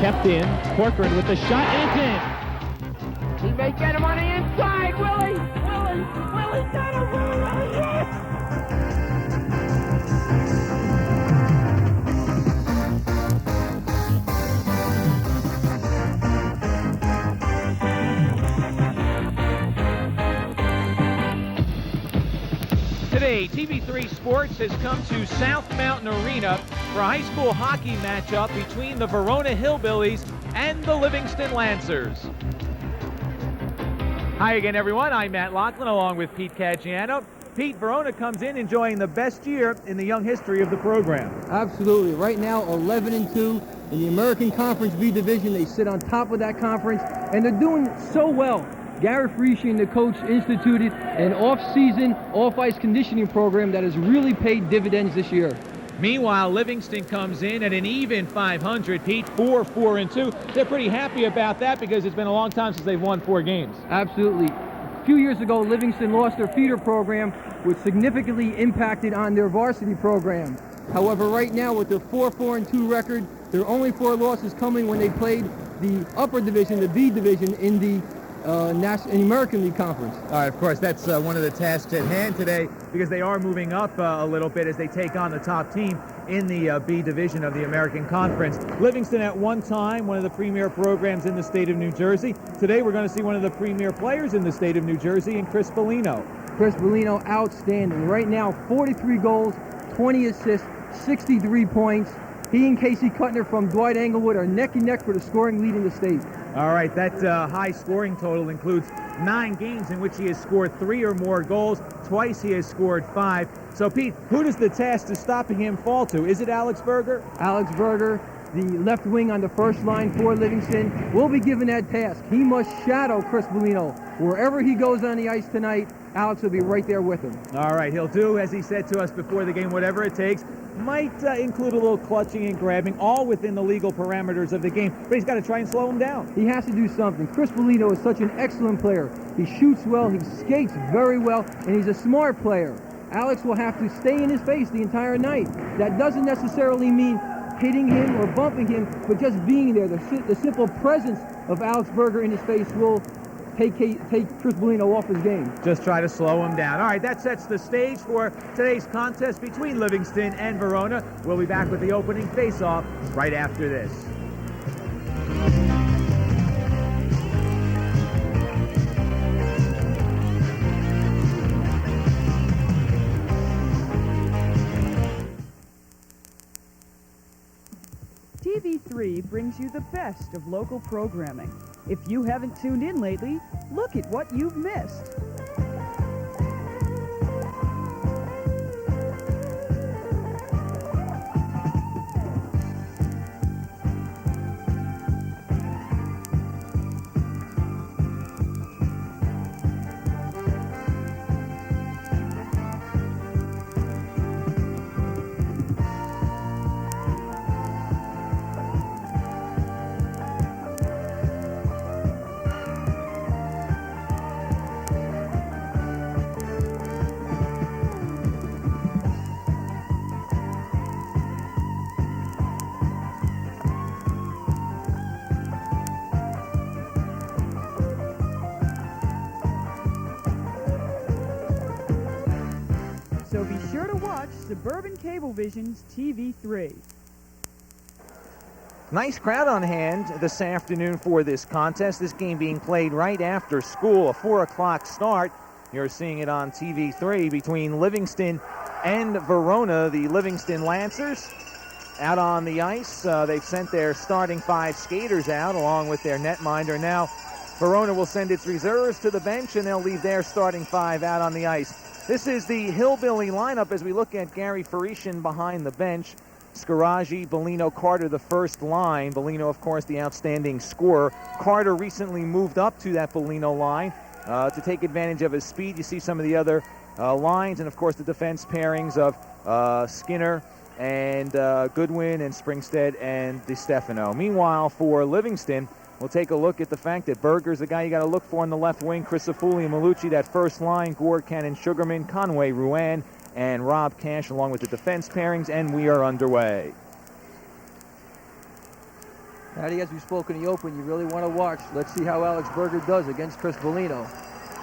kept in. Corcoran with the shot, and it's in. He may get him on the inside. Willie got him. Willie, yes! Today, TV3 Sports has come to South Mountain Arena for a high school hockey matchup between the Verona Hillbillies and the Livingston Lancers. Hi again, everyone. I'm Matt Loughlin along with Pete Caggiano. Pete, Verona comes in enjoying the best year in the young history of the program. Absolutely. Right now, 11-2 in the American Conference B division. They sit on top of that conference, and they're doing so well. Gary Friesian, the coach, instituted an off-season, off-ice conditioning program that has really paid dividends this year. Meanwhile, Livingston comes in at an even 500. Pete, 4-4-2. They're pretty happy about that because it's been a long time since they've won 4 games. Absolutely. A few years ago, Livingston lost their feeder program, which significantly impacted on their varsity program. However, right now, with their 4-4-2 record, their only 4 losses coming when they played the upper division, the B division, in the American League Conference. All right, of course, that's one of the tasks at hand today because they are moving up a little bit as they take on the top team in the B division of the American Conference. Livingston at one time, one of the premier programs in the state of New Jersey. Today we're going to see one of the premier players in the state of New Jersey, and Chris Bellino. Chris Bellino, outstanding. Right now, 43 goals, 20 assists, 63 points. He and Casey Kuttner from Dwight Englewood are neck and neck for the scoring lead in the state. All right, that high scoring total includes 9 games in which he has scored 3 or more goals. Twice he has scored 5. So, Pete, who does the task to stopping him fall to? Is it Alex Berger? Alex Berger, the left wing on the first line for Livingston, will be given that task. He must shadow Chris Bellino. Wherever he goes on the ice tonight, Alex will be right there with him. All right, he'll do, as he said to us before the game, whatever it takes. Might include a little clutching and grabbing, all within the legal parameters of the game, but he's got to try and slow him down. He has to do something. Chris Bellino is such an excellent player. He shoots well, he skates very well, and he's a smart player. Alex will have to stay in his face the entire night. That doesn't necessarily mean hitting him or bumping him, but just being there. The simple presence of Alex Berger in his face will take Chris Bellino off his game. Just try to slow him down. All right, that sets the stage for today's contest between Livingston and Verona. We'll be back with the opening face-off right after this. TV3 brings you the best of local programming. If you haven't tuned in lately, look at what you've missed. So be sure to watch Suburban Cablevision's TV3. Nice crowd on hand this afternoon for this contest. This game being played right after school, a 4 o'clock start. You're seeing it on TV3 between Livingston and Verona. The Livingston Lancers out on the ice. They've sent their starting 5 skaters out along with their netminder. Now Verona will send its reserves to the bench, and they'll leave their starting 5 out on the ice. This is the Hillbilly lineup as we look at Gary Friesian behind the bench. Scaraggi, Bellino, Carter, the first line. Bellino, of course, the outstanding scorer. Carter recently moved up to that Bellino line to take advantage of his speed. You see some of the other lines, and, of course, the defense pairings of Skinner and Goodwin and Springstead and DiStefano. Meanwhile, for Livingston, we'll take a look at the fact that Berger's the guy you got to look for on the left wing. Crisafulli and Malucci, that first line. Gore, Cannon, Sugarman, Conway, Ruan, and Rob Cash along with the defense pairings, and we are underway. Patty, as we spoke in the open, you really want to watch. Let's see how Alex Berger does against Chris Bellino.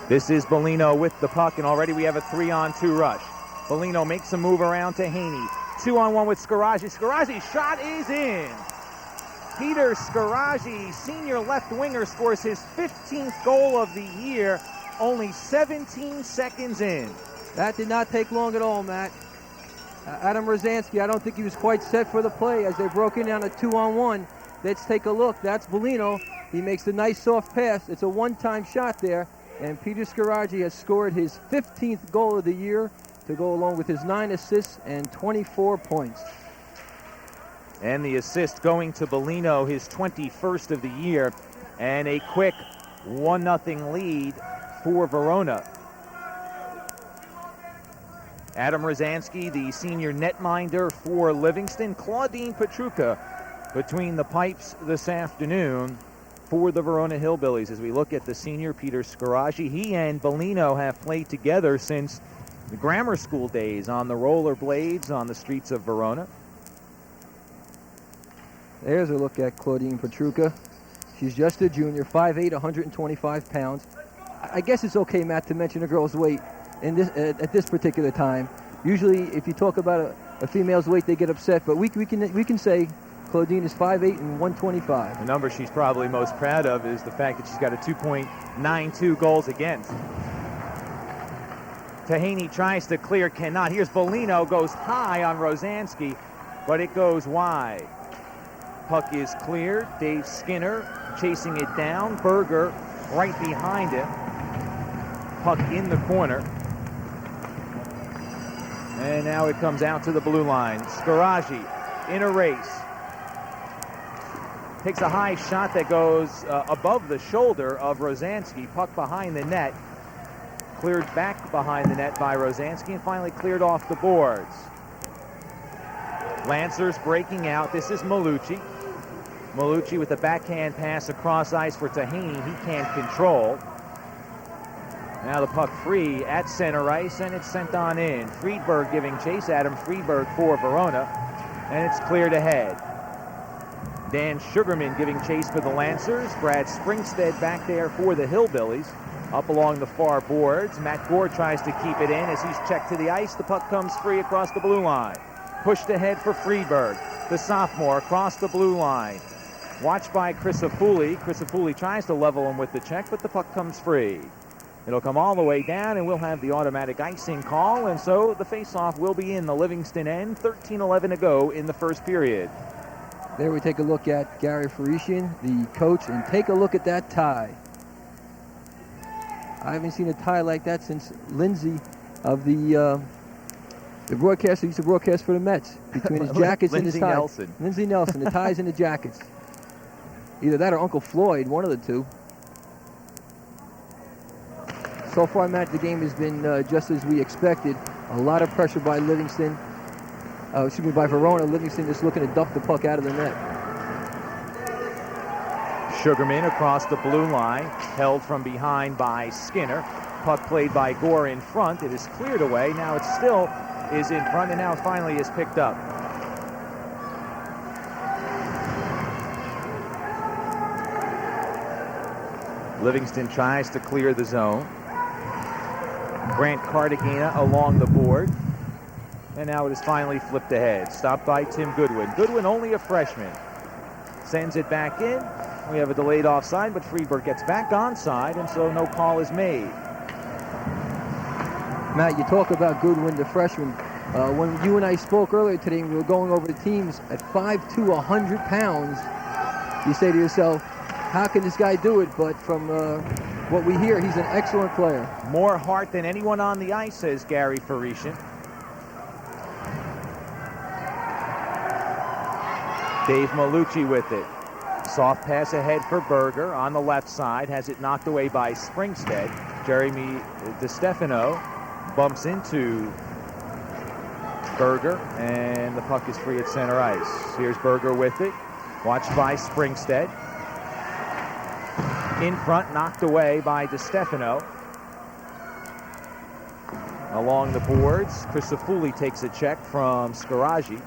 This is Bellino with the puck, and already we have a 3-on-2 rush. Bellino makes a move around to Haney. 2-on-1 with Scaraggi. Scaraggi's shot is in. Peter Scaraggi, senior left winger, scores his 15th goal of the year, only 17 seconds in. That did not take long at all, Matt. Adam Rosansky, I don't think he was quite set for the play as they broke in on a 2-on-1. Let's take a look. That's Bellino. He makes a nice soft pass. It's a one-time shot there. And Peter Scaraggi has scored his 15th goal of the year to go along with his 9 assists and 24 points. And the assist going to Bellino, his 21st of the year. And a quick 1-0 lead for Verona. Adam Rosansky, the senior netminder for Livingston. Claudine Pietrucha between the pipes this afternoon for the Verona Hillbillies. As we look at the senior Peter Scaraggi, he and Bellino have played together since the grammar school days on the rollerblades on the streets of Verona. There's a look at Claudine Pietrucha. She's just a junior, 5'8", 125 pounds. I guess it's okay, Matt, to mention a girl's weight in this at this particular time. Usually, if you talk about a female's weight, they get upset. But we can say Claudine is 5'8" and 125. The number she's probably most proud of is the fact that she's got a 2.92 goals against. Tahaney tries to clear, cannot. Here's Bellino, goes high on Rosansky, but it goes wide. Puck is cleared. Dave Skinner chasing it down. Berger right behind him. Puck in the corner. And now it comes out to the blue line. Scaraggi in a race. Takes a high shot that goes above the shoulder of Rosansky. Puck behind the net. Cleared back behind the net by Rosansky and finally cleared off the boards. Lancers breaking out. This is Malucci. Malucci with a backhand pass across ice for Tahaney. He can't control. Now the puck free at center ice, and it's sent on in. Friedberg giving chase. Adam Friedberg for Verona, and it's cleared ahead. Dan Sugarman giving chase for the Lancers. Brad Springstead back there for the Hillbillies. Up along the far boards. Matt Gore tries to keep it in as he's checked to the ice. The puck comes free across the blue line. Pushed ahead for Friedberg. The sophomore across the blue line. Watched by Crisafulli. Crisafulli tries to level him with the check, but the puck comes free. It'll come all the way down, and we'll have the automatic icing call, and so the faceoff will be in the Livingston end. 13:11 to go in the first period. There we take a look at Gary Farisian, the coach, and take a look at that tie. I haven't seen a tie like that since Lindsay of the broadcaster used to broadcast for the Mets, between his jackets and his ties. Nelson. Lindsey Nelson, the ties and the jackets. Either that or Uncle Floyd, one of the two. So far, Matt, the game has been just as we expected. A lot of pressure by Livingston. By Verona. Livingston just looking to duck the puck out of the net. Sugarman across the blue line, held from behind by Skinner. Puck played by Gore in front. It is cleared away. Now it still is in front, and now it finally is picked up. Livingston tries to clear the zone. Grant Cartagena along the board. And now it is finally flipped ahead. Stopped by Tim Goodwin. Goodwin, only a freshman. Sends it back in. We have a delayed offside, but Friedberg gets back onside, and so no call is made. Matt, you talk about Goodwin, the freshman. When you and I spoke earlier today, we were going over the teams at 5'2", 100 pounds. You say to yourself, how can this guy do it? But from what we hear, he's an excellent player. More heart than anyone on the ice, says Gary Farisian. Dave Malucci with it. Soft pass ahead for Berger on the left side. Has it knocked away by Springstead. Jeremy DiStefano bumps into Berger, and the puck is free at center ice. Here's Berger with it. Watched by Springstead. In front, knocked away by DiStefano. Along the boards, Crisafulli takes a check from Scaraggi.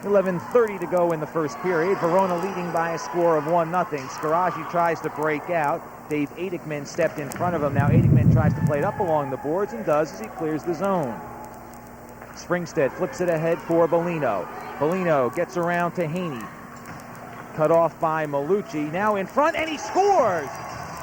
11:30 to go in the first period. Verona leading by a score of 1-0. Scaraci tries to break out. Dave Adikman stepped in front of him. Now Adikman tries to play it up along the boards and does as he clears the zone. Springstead flips it ahead for Bellino. Bellino gets around to Haney. Cut off by Malucci. Now in front, and he scores!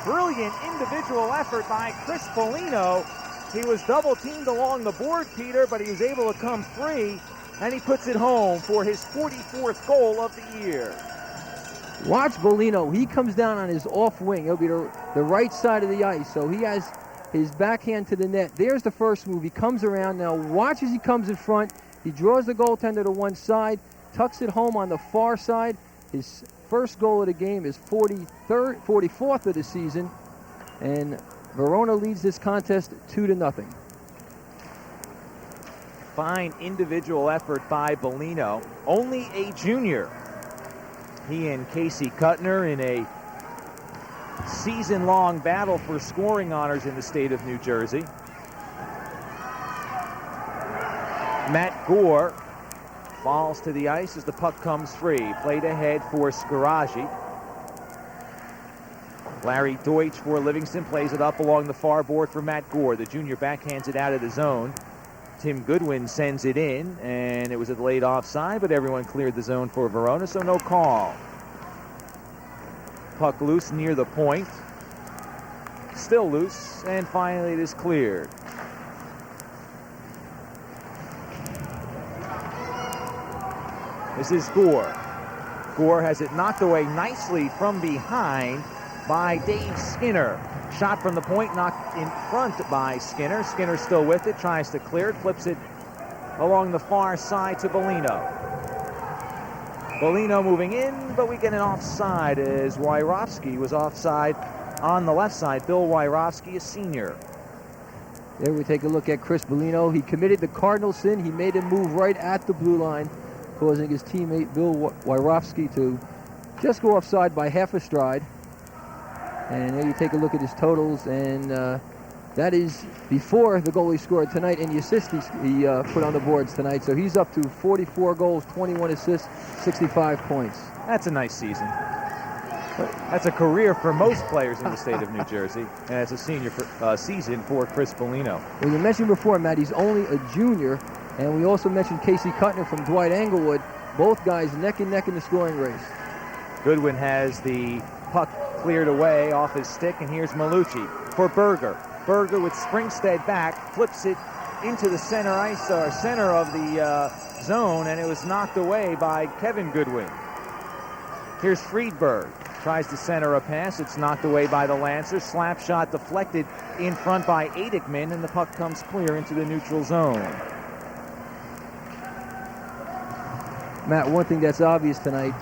Brilliant individual effort by Chris Bellino. He was double-teamed along the board, Peter, but he was able to come free, and he puts it home for his 44th goal of the year. Watch Bellino. He comes down on his off wing. He'll be the right side of the ice, so he has his backhand to the net. There's the first move. He comes around. Now watch as he comes in front. He draws the goaltender to one side, tucks it home on the far side. His first goal of the game is 44th of the season, and Verona leads this contest 2-0. Fine individual effort by Bellino. Only a junior. He and Casey Kuttner in a season-long battle for scoring honors in the state of New Jersey. Matt Gore falls to the ice as the puck comes free. Played ahead for Scaraci. Larry Deutsch for Livingston plays it up along the far board for Matt Gore. The junior backhands it out of the zone. Tim Goodwin sends it in, and it was a delayed offside, but everyone cleared the zone for Verona, so no call. Puck loose near the point. Still loose, and finally it is cleared. This is Gore. Gore has it knocked away nicely from behind by Dave Skinner. Shot from the point, knocked in front by Skinner. Skinner still with it, tries to clear it, flips it along the far side to Bellino. Bellino moving in, but we get an offside as Wyrowski was offside on the left side. Bill Wyrowski, a senior. There we take a look at Chris Bellino. He committed the cardinal sin. He made him move right at the blue line, causing his teammate Bill Wyrowski to just go offside by half a stride. And there you take a look at his totals, and that is before the goalie scored tonight and the assist he put on the boards tonight. So he's up to 44 goals, 21 assists, 65 points. That's a nice season. That's a career for most players in the state of New Jersey, and it's a senior season for Chris Bellino. Well, you mentioned before, Matt, he's only a junior, and we also mentioned Casey Kuttner from Dwight Englewood. Both guys neck and neck in the scoring race. Goodwin has the puck cleared away off his stick, and here's Malucci for Berger. Berger with Springstead back, flips it into the center ice, or center of the zone, and it was knocked away by Kevin Goodwin. Here's Friedberg, tries to center a pass. It's knocked away by the Lancers. Slap shot deflected in front by Adikman, and the puck comes clear into the neutral zone. Matt, one thing that's obvious tonight,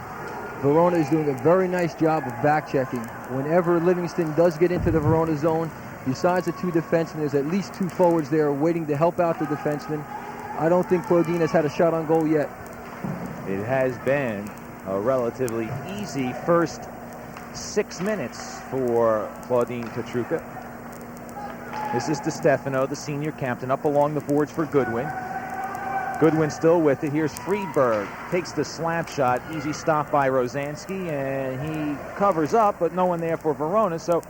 Verona is doing a very nice job of back-checking. Whenever Livingston does get into the Verona zone, besides the two defensemen, there's at least two forwards there waiting to help out the defensemen. I don't think Claudine has had a shot on goal yet. It has been a relatively easy first 6 minutes for Claudine Pietrucha. This is DeStefano, the senior captain, up along the boards for Goodwin. Goodwin still with it. Here's Friedberg. Takes the slap shot. Easy stop by Rosansky, and he covers up, but no one there for Verona. So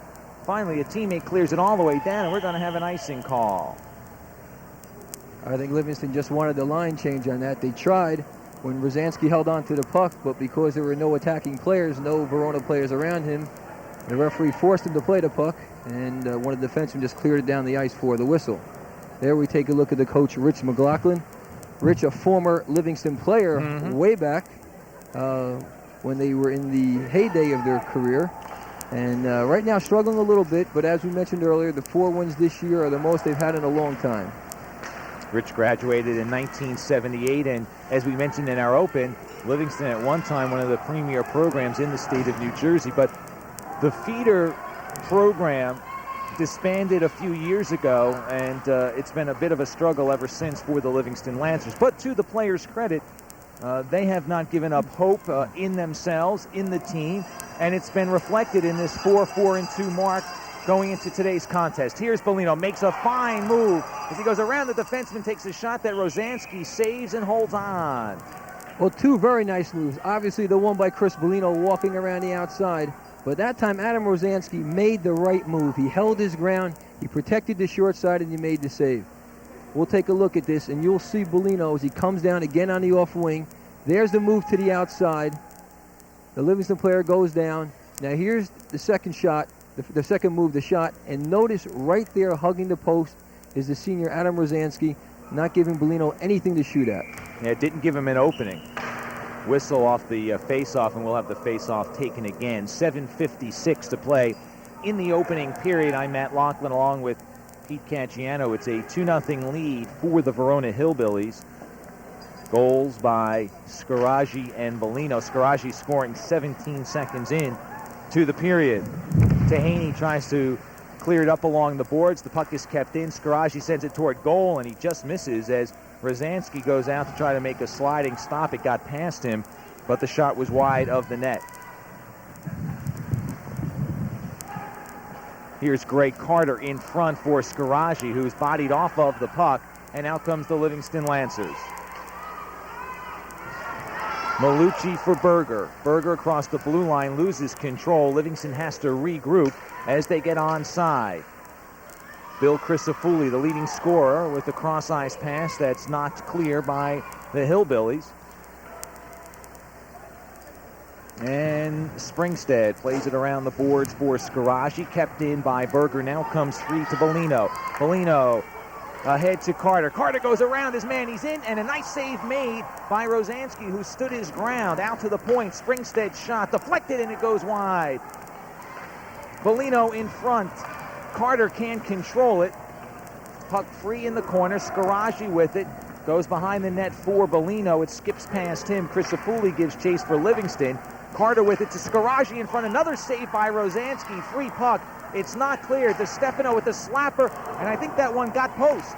finally a teammate clears it all the way down, and we're going to have an icing call. I think Livingston just wanted the line change on that. They tried when Rosansky held on to the puck, but because there were no attacking players, no Verona players around him, the referee forced him to play the puck, and one of the defensemen just cleared it down the ice for the whistle. There we take a look at the coach, Rich McLoughlin. Rich, a former Livingston player way back when they were in the heyday of their career. And right now struggling a little bit, but as we mentioned earlier, the 4 wins this year are the most they've had in a long time. Rich graduated in 1978, and as we mentioned in our open, Livingston at one time one of the premier programs in the state of New Jersey, but the feeder program disbanded a few years ago, and it's been a bit of a struggle ever since for the Livingston Lancers. But to the players' credit, they have not given up hope in themselves, in the team, and it's been reflected in this 4-4-2 mark going into today's contest. Here's Bellino, makes a fine move as he goes around the defenseman, takes a shot that Rosansky saves and holds on. Well, two very nice moves. Obviously, the one by Chris Bellino walking around the outside. But that time, Adam Rosansky made the right move. He held his ground, he protected the short side, and he made the save. We'll take a look at this, and you'll see Bellino as he comes down again on the off wing. There's the move to the outside. The Livingston player goes down. Now here's the second shot, the second move, the shot. And notice right there hugging the post is the senior Adam Rosansky, not giving Bellino anything to shoot at. Yeah, it didn't give him an opening. Whistle off the face-off, and we'll have the face-off taken again. 7:56 to play in the opening period. I'm Matt Loughlin along with Pete Caggiano. It's a 2-0 lead for the Verona Hillbillies. Goals by Scaraggi and Bellino. Scaraggi scoring 17 seconds in to the period. Tahaney tries to clear it up along the boards. The puck is kept in. Scaraggi sends it toward goal, and he just misses as Rosansky goes out to try to make a sliding stop. It got past him, but the shot was wide of the net. Here's Greg Carter in front for Scaraggi, who's bodied off of the puck, and out comes the Livingston Lancers. Malucci for Berger. Berger across the blue line loses control. Livingston has to regroup as they get onside. Bill Crisafulli, the leading scorer, with the cross-ice pass that's knocked clear by the Hillbillies. And Springstead plays it around the boards for Scaraggi, kept in by Berger. Now comes free to Bellino. Bellino ahead to Carter. Carter goes around his man. He's in, and a nice save made by Rosansky, who stood his ground. Out to the point. Springstead's shot deflected, and it goes wide. Bellino in front. Carter can't control it. Puck free in the corner. Scaraggi with it. Goes behind the net for Bellino. It skips past him. Crisafulli gives chase for Livingston. Carter with it to Scaraggi in front. Another save by Rosansky. Free puck. It's not clear. DeStefano with the slapper. And I think that one got post.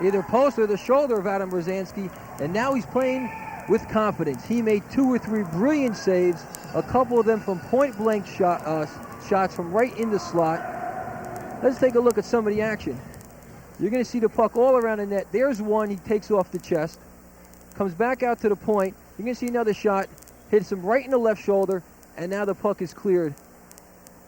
Either post or the shoulder of Adam Rosansky. And now he's playing with confidence. He made 2 or 3 brilliant saves. A couple of them from point-blank shots from right in the slot. Let's take a look at some of the action. You're going to see the puck all around the net. There's one. He takes off the chest. Comes back out to the point. You're going to see another shot. Hits him right in the left shoulder. And now the puck is cleared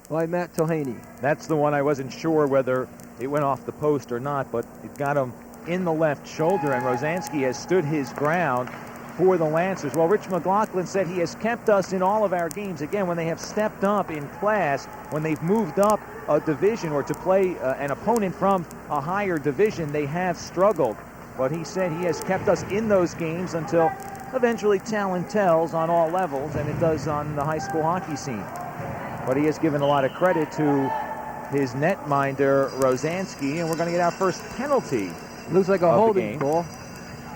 by Matt Tahaney. That's the one I wasn't sure whether it went off the post or not, but it got him in the left shoulder, and Rosansky has stood his ground for the Lancers. Well, Rich McLoughlin said he has kept us in all of our games. Again, when they have stepped up in class, when they've moved up a division or to play an opponent from a higher division, they have struggled. But he said he has kept us in those games until eventually talent tells on all levels, and it does on the high school hockey scene. But he has given a lot of credit to his netminder, Rosansky, and we're going to get our first penalty. Looks like a holding call.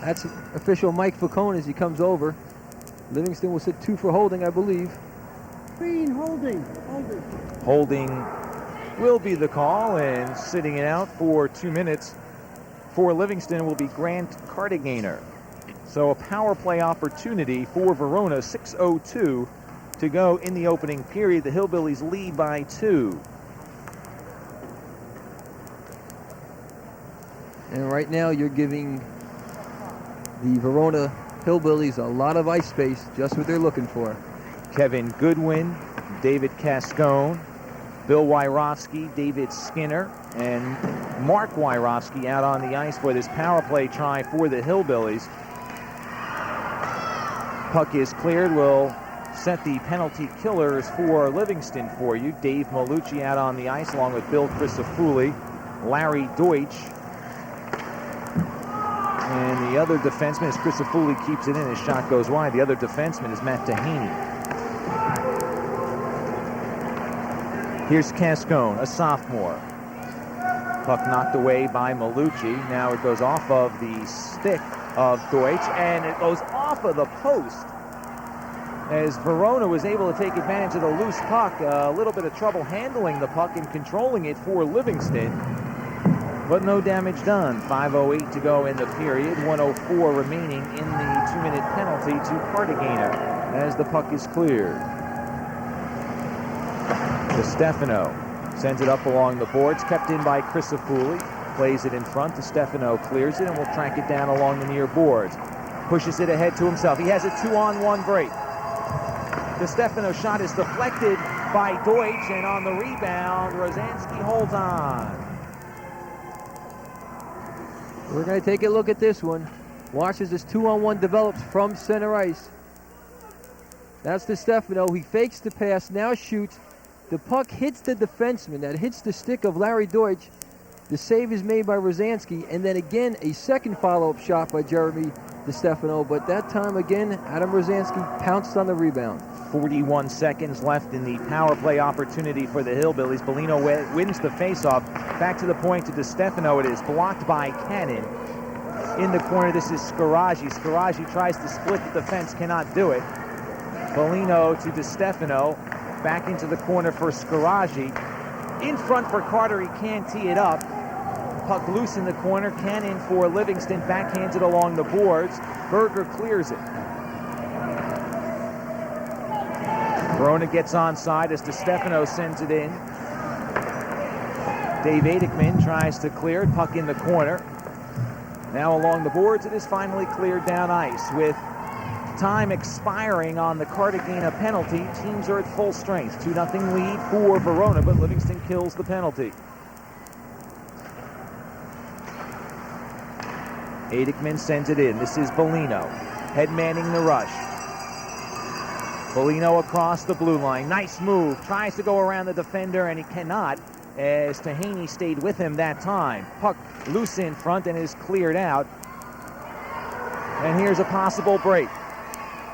That's official Mike Facone as he comes over. Livingston will sit 2 for holding, I believe. Green, holding. Holding will be the call, and sitting it out for 2 minutes for Livingston will be Grant Cartagainer. So a power play opportunity for Verona. 6:02 to go in the opening period. The Hillbillies lead by 2. And right now you're giving the Verona Hillbillies a lot of ice space, just what they're looking for. Kevin Goodwin, David Cascone, Bill Wyrofsky, David Skinner, and Mark Wyrofsky out on the ice for this power play try for the Hillbillies. Puck is cleared. We'll set the penalty killers for Livingston for you. Dave Malucci out on the ice along with Bill Crisafulli, Larry Deutsch, and the other defenseman, as Crisafulli keeps it in, his shot goes wide. The other defenseman is Matt Tahaney. Here's Cascone, a sophomore. Puck knocked away by Malucci. Now it goes off of the stick of Deutsch, and it goes off of the post. As Verona was able to take advantage of the loose puck, a little bit of trouble handling the puck and controlling it for Livingston. But no damage done. 5:08 to go in the period. 1:04 remaining in the 2-minute penalty to Cartagainer as the puck is cleared. DeStefano sends it up along the boards. Kept in by Crisafulli. Plays it in front. DeStefano clears it and will track it down along the near boards. Pushes it ahead to himself. He has a 2-on-1 break. DeStefano's shot is deflected by Deutsch, and on the rebound, Rosansky holds on. We're going to take a look at this one. Watch as this 2-on-1 develops from center ice. That's DeStefano. He fakes the pass, now shoots. The puck hits the defenseman. That hits the stick of Larry Deutsch. The save is made by Rosansky, and then again a second follow-up shot by Jeremy DeStefano, but that time again Adam Rosansky pounced on the rebound. 41 seconds left in the power play opportunity for the Hillbillies. Bellino wins the faceoff. Back to the point to DeStefano. It is blocked by Cannon. In the corner, this is Scaraggi. Scaraggi tries to split the defense, cannot do it. Bellino to DeStefano. Back into the corner for Scaraggi. In front for Carter, he can't tee it up. Puck loose in the corner. Cannon for Livingston, backhanded along the boards. Berger clears it. Verona gets onside as DeStefano sends it in. Dave Adekman tries to clear it. Puck in the corner. Now along the boards, it is finally cleared down ice. With time expiring on the Cartagena penalty, teams are at full strength. 2-0 lead for Verona, but Livingston kills the penalty. Adekman sends it in. This is Bellino. Head manning the rush. Bellino across the blue line. Nice move. Tries to go around the defender, and he cannot, as Tahaney stayed with him that time. Puck loose in front and is cleared out. And here's a possible break.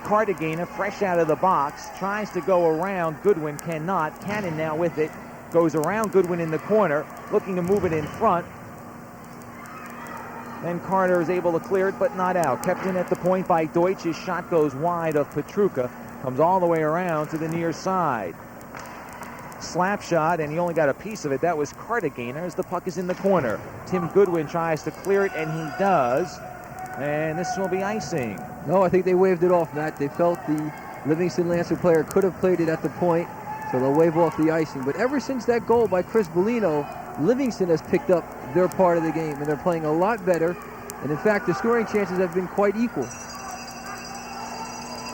Cartagena, fresh out of the box, tries to go around. Goodwin cannot. Cannon now with it. Goes around Goodwin in the corner, looking to move it in front. Then Carter is able to clear it, but not out. Kept in at the point by Deutsch. His shot goes wide of Pietrucha. Comes all the way around to the near side. Slap shot, and he only got a piece of it. That was Cartagena as the puck is in the corner. Tim Goodwin tries to clear it, and he does. And this will be icing. No, I think they waved it off, Matt. They felt the Livingston Lancer player could have played it at the point, so they'll wave off the icing. But ever since that goal by Chris Bellino, Livingston has picked up their part of the game, and they're playing a lot better. And in fact, the scoring chances have been quite equal.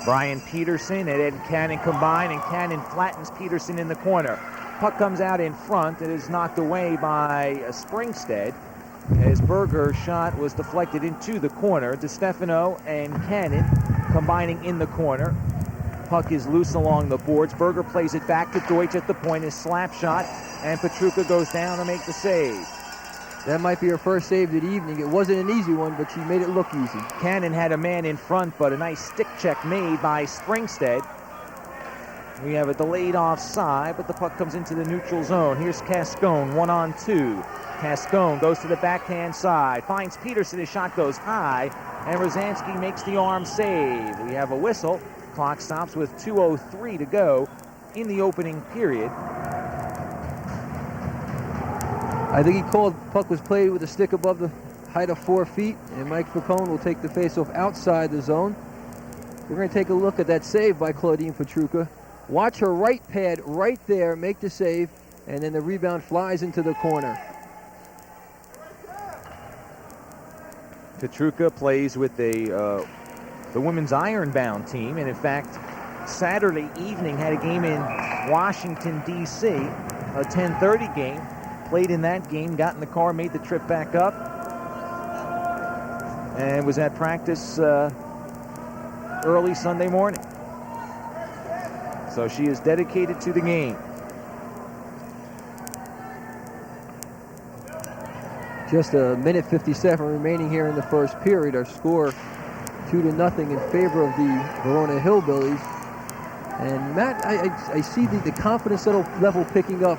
Brian Peterson and Ed Cannon combine, and Cannon flattens Peterson in the corner. Puck comes out in front. It is knocked away by Springstead as Berger's shot was deflected into the corner. DeStefano and Cannon combining in the corner. Puck is loose along the boards. Berger plays it back to Deutsch at the point. His slap shot, and Pietrucha goes down to make the save. That might be her first save of the evening. It wasn't an easy one, but she made it look easy. Cannon had a man in front, but a nice stick check made by Springstead. We have a delayed offside, but the puck comes into the neutral zone. Here's Cascone, 1-on-2. Cascone goes to the backhand side, finds Peterson. His shot goes high, and Rosansky makes the arm save. We have a whistle. Clock stops with 2:03 to go in the opening period. I think he called puck was played with a stick above the height of 4 feet, and Mike Falcone will take the faceoff outside the zone. We're going to take a look at that save by Claudine Pietrucha. Watch her right pad right there make the save, and then the rebound flies into the corner. Pietrucha plays with the women's Ironbound team, and in fact, Saturday evening had a game in Washington, D.C., a 10:30 game. Played in that game, got in the car, made the trip back up, and was at practice early Sunday morning. So she is dedicated to the game. Just a minute 57 remaining here in the first period. Our score 2-0 in favor of the Verona Hillbillies. And Matt, I see the confidence level picking up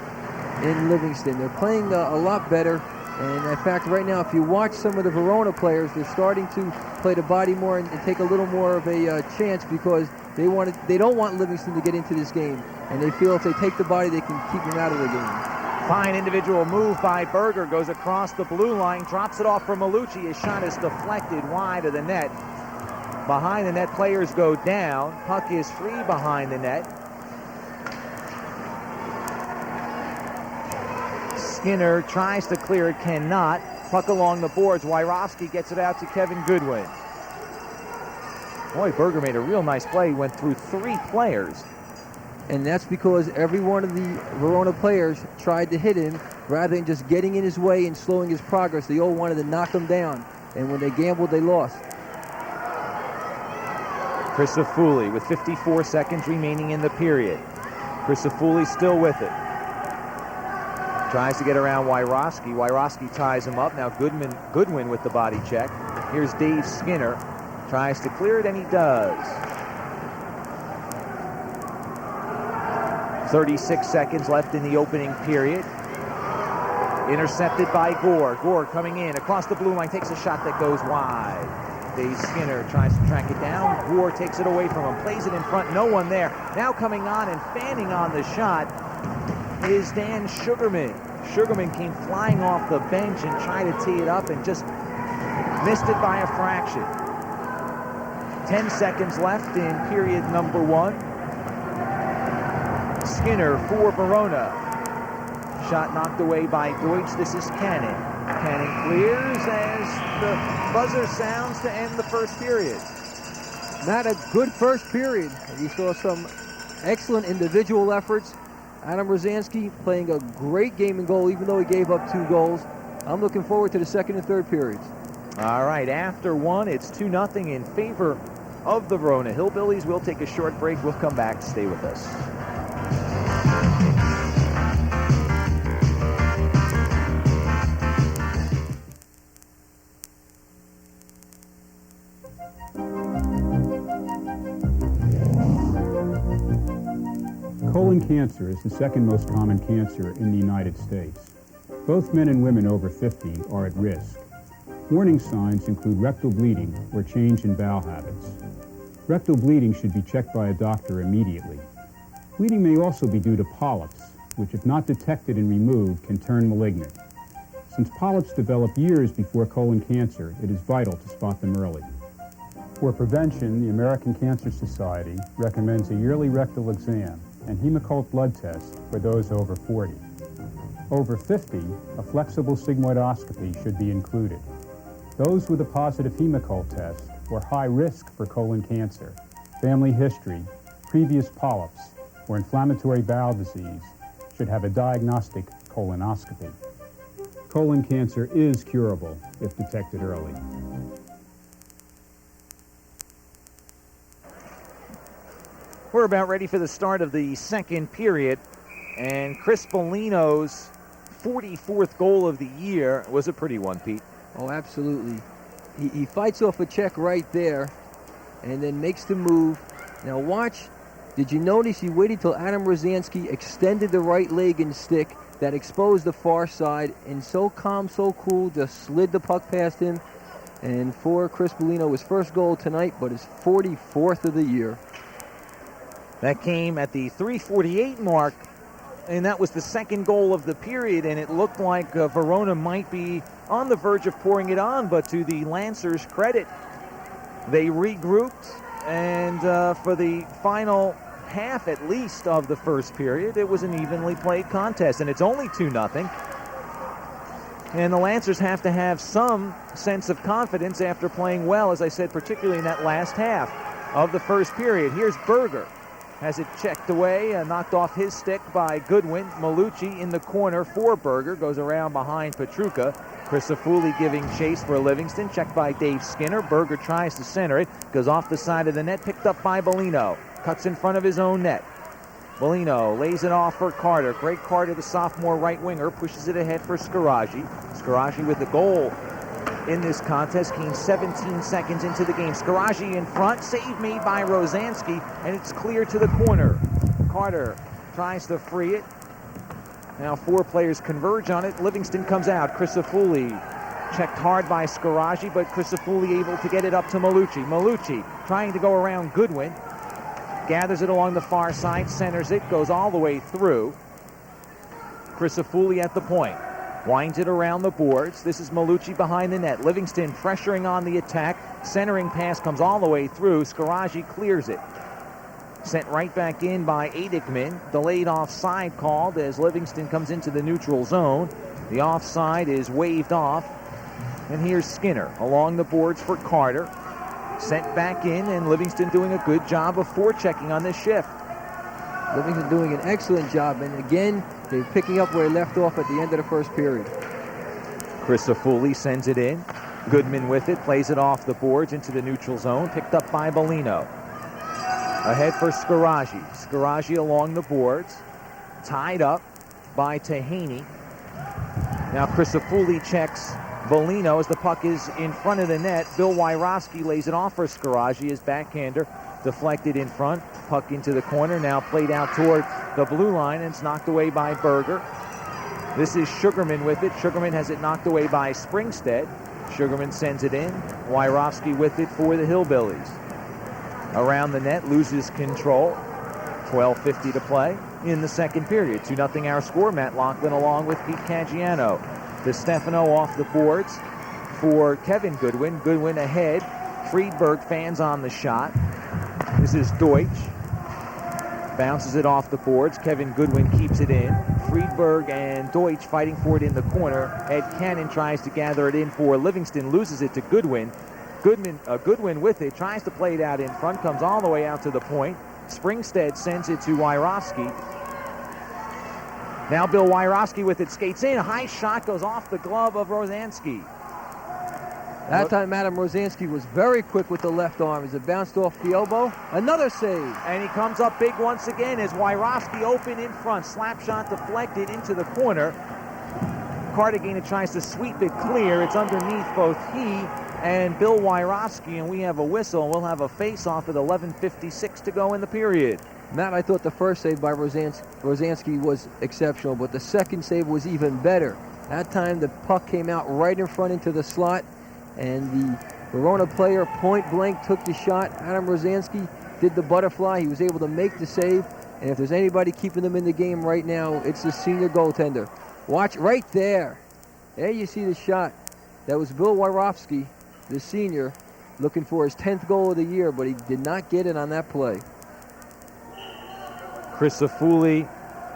in Livingston. They're playing a lot better, and in fact right now if you watch some of the Verona players, they're starting to play the body more and take a little more of a chance, because they don't want Livingston to get into this game, and they feel if they take the body they can keep them out of the game. Fine individual move by Berger, goes across the blue line, drops it off for Malucci. His shot is deflected wide of the net. Behind the net, players go down. Puck is free behind the net. Skinner tries to clear it, cannot. Puck along the boards. Wyrowski gets it out to Kevin Goodwin. Boy, Berger made a real nice play. He went through 3 players. And that's because every one of the Verona players tried to hit him rather than just getting in his way and slowing his progress. They all wanted to knock him down. And when they gambled, they lost. Crisafulli with 54 seconds remaining in the period. Crisafulli still with it. Tries to get around Wyrowski. Wyrowski ties him up. Now Goodwin with the body check. Here's Dave Skinner. Tries to clear it, and he does. 36 seconds left in the opening period. Intercepted by Gore. Gore coming in across the blue line, takes a shot that goes wide. Dave Skinner tries to track it down. Gore takes it away from him, plays it in front, no one there. Now coming on and fanning on the shot is Dan Sugarman. Sugarman came flying off the bench and tried to tee it up and just missed it by a fraction. 10 seconds left in period number 1. Skinner for Verona. Shot knocked away by Deutsch. This is Cannon. Cannon clears as the buzzer sounds to end the first period. Not a good first period. We saw some excellent individual efforts. Adam Rosansky playing a great game in goal, even though he gave up 2 goals. I'm looking forward to the second and third periods. All right, after 1, it's 2-0 in favor of the Verona Hillbillies. We'll take a short break. We'll come back. Stay with us. Colon cancer is the second most common cancer in the United States. Both men and women over 50 are at risk. Warning signs include rectal bleeding or change in bowel habits. Rectal bleeding should be checked by a doctor immediately. Bleeding may also be due to polyps, which if not detected and removed can turn malignant. Since polyps develop years before colon cancer, it is vital to spot them early. For prevention, the American Cancer Society recommends a yearly rectal exam and Hemoccult blood test for those over 40. Over 50, a flexible sigmoidoscopy should be included. Those with a positive Hemoccult test or high risk for colon cancer, family history, previous polyps, or inflammatory bowel disease should have a diagnostic colonoscopy. Colon cancer is curable if detected early. We're about ready for the start of the second period, and Chris Bellino's 44th goal of the year was a pretty one, Pete. Oh, absolutely. He fights off a check right there and then makes the move. Now watch. Did you notice he waited till Adam Rosansky extended the right leg and stick that exposed the far side, and so calm, so cool, just slid the puck past him. And for Chris Bellino, his first goal tonight, but his 44th of the year. That came at the 3:48 mark, and that was the second goal of the period, and it looked like Verona might be on the verge of pouring it on, but to the Lancers' credit, they regrouped, and for the final half at least of the first period, it was an evenly played contest, and it's only 2-0. And the Lancers have to have some sense of confidence after playing well, as I said, particularly in that last half of the first period. Here's Berger. Has it checked away, knocked off his stick by Goodwin. Malucci in the corner for Berger, goes around behind Pietrucha. Crisafulli giving chase for Livingston, checked by Dave Skinner. Berger tries to center it, goes off the side of the net, picked up by Bellino. Cuts in front of his own net. Bellino lays it off for Carter. Greg Carter, the sophomore right winger, pushes it ahead for Scaraggi. Scaraggi with the goal in this contest, came 17 seconds into the game. Scaraggi in front, save made by Rosansky, and it's clear to the corner. Carter tries to free it. Now 4 players converge on it. Livingston comes out. Crisafulli checked hard by Scaraggi, but Crisafulli able to get it up to Malucci. Malucci trying to go around Goodwin. Gathers it along the far side, centers it, goes all the way through. Crisafulli at the point. Winds it around the boards. This is Malucci behind the net. Livingston pressuring on the attack. Centering pass comes all the way through. Scaraggi clears it. Sent right back in by Adikman. Delayed offside called as Livingston comes into the neutral zone. The offside is waved off. And here's Skinner along the boards for Carter. sent back in, and Livingston doing a good job of forechecking on this shift. Livingston doing an excellent job, and again, they're picking up where they left off at the end of the first period. Chris Foley sends it in. Goodman with it, plays it off the boards into the neutral zone, picked up by Bellino. Ahead for Scaraggi. Scaraggi along the boards, tied up by Tahaney. Now Crisafulli checks Bellino as the puck is in front of the net. Bill Wyrowski lays it off for Scaraggi. His backhander deflected in front. Puck into the corner, now played out toward the blue line, and it's knocked away by Berger. This is Sugarman with it. Sugarman has it knocked away by Springstead. Sugarman sends it in. Wyrowski with it for the Hillbillies. Around the net, loses control. 12:50 to play in the second period. 2-0 our score. Matt Loughlin along with Pete Caggiano. DeStefano off the boards for Kevin Goodwin. Goodwin ahead. Friedberg fans on the shot. This is Deutsch. Bounces it off the boards. Kevin Goodwin keeps it in. Friedberg and Deutsch fighting for it in the corner. Ed Cannon tries to gather it in for Livingston. Loses it to Goodwin. Goodwin with it. Tries to play it out in front. Comes all the way out to the point. Springstead sends it to Wyrowski. Now Bill Wyrowski with it. Skates in. High shot goes off the glove of Rosansky. That time, Adam Rosansky was very quick with the left arm as it bounced off the elbow. Another save. And he comes up big once again as Wyrowski open in front. Slap shot deflected into the corner. Cartagena tries to sweep it clear. It's underneath both he and Bill Wyrowski, and we have a whistle. We'll have a face-off with 11:56 to go in the period. Matt, I thought the first save by Rosansky was exceptional, but the second save was even better. That time, the puck came out right in front into the slot, and the Verona player point blank took the shot. Adam Rosansky did the butterfly. He was able to make the save, and if there's anybody keeping them in the game right now, it's the senior goaltender. Watch right there. There you see the shot. That was Bill Wyrowski, the senior, looking for his 10th goal of the year, but he did not get it on that play. Crisafulli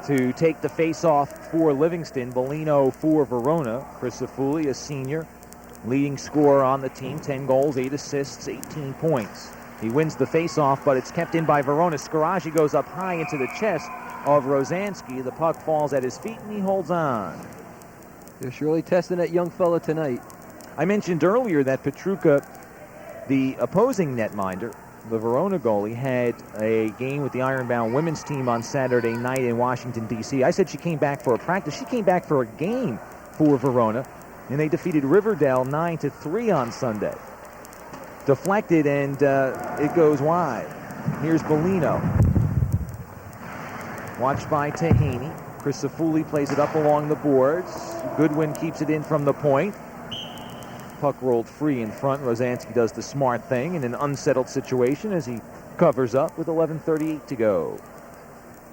to take the face-off for Livingston. Bellino for Verona. Crisafulli, a senior, leading scorer on the team. 10 goals, 8 assists, 18 points. He wins the face-off, but it's kept in by Verona. Scaraggi goes up high into the chest of Rosansky. The puck falls at his feet, and he holds on. They're surely testing that young fella tonight. I mentioned earlier that Pietrucha, the opposing netminder, the Verona goalie, had a game with the Ironbound women's team on Saturday night in Washington, D.C. I said she came back for a practice. She came back for a game for Verona, and they defeated Riverdale 9-3 on Sunday. Deflected, and it goes wide. Here's Bellino. Watched by Tahaney. Crisafulli plays it up along the boards. Goodwin keeps it in from the point. Puck rolled free in front. Rosansky does the smart thing in an unsettled situation as he covers up with 11:38 to go.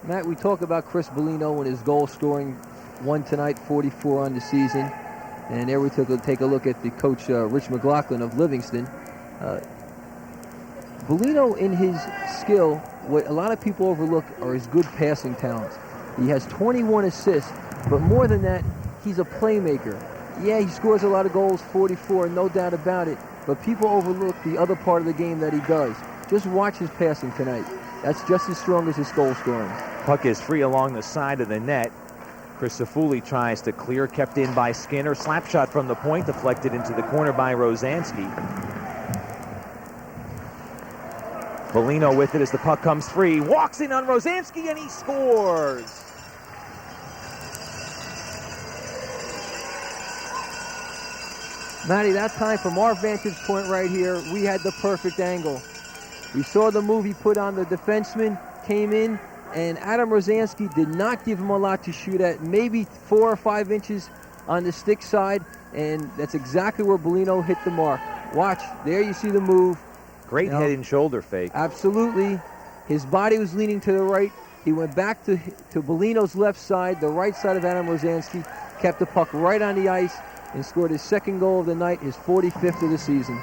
Matt, we talk about Chris Bellino and his goal scoring, one tonight, 44 on the season. And there we take a look at the coach, Rich McLoughlin of Livingston. Bellino, in his skill, what a lot of people overlook are his good passing talents. He has 21 assists, but more than that, he's a playmaker. Yeah, he scores a lot of goals, 44, no doubt about it, but people overlook the other part of the game that he does. Just watch his passing tonight. That's just as strong as his goal scoring. Puck is free along the side of the net. Crisafulli tries to clear, kept in by Skinner. Slap shot from the point, deflected into the corner by Rosansky. Bellino with it as the puck comes free. Walks in on Rosansky, and he scores. Matty, that time from our vantage point right here, we had the perfect angle. We saw the move he put on the defenseman, came in, and Adam Rosansky did not give him a lot to shoot at, maybe 4 or 5 inches on the stick side, and that's exactly where Bellino hit the mark. Watch, there you see the move. Great head and shoulder fake. Absolutely. His body was leaning to the right. He went back to Bellino's left side, the right side of Adam Rosansky, kept the puck right on the ice, and scored his second goal of the night, his 45th of the season.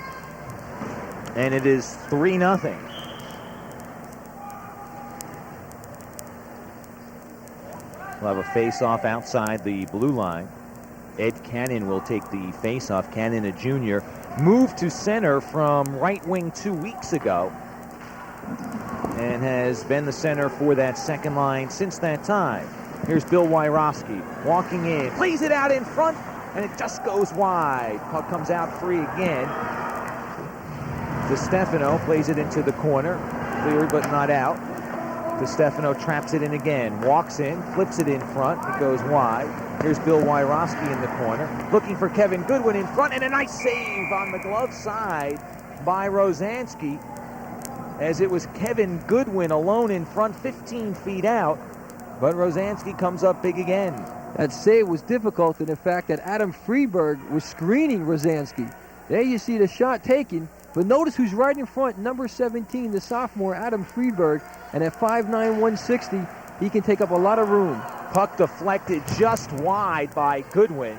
And it is 3-0. We'll have a face-off outside the blue line. Ed Cannon will take the face-off. Cannon, a junior, moved to center from right wing 2 weeks ago and has been the center for that second line since that time. Here's Bill Wyrowski walking in, plays it out in front, and it just goes wide. Puck comes out free again. DeStefano plays it into the corner, cleared but not out. DeStefano traps it in again, walks in, flips it in front, it goes wide. Here's Bill Wyrowski in the corner, looking for Kevin Goodwin in front, and a nice save on the glove side by Rosansky, as it was Kevin Goodwin alone in front, 15 feet out, but Rosansky comes up big again. That save was difficult in the fact that Adam Freeberg was screening Rosansky. There you see the shot taken, but notice who's right in front, number 17, the sophomore, Adam Freeberg, and at 5'9", 160, he can take up a lot of room. Puck deflected just wide by Goodwin.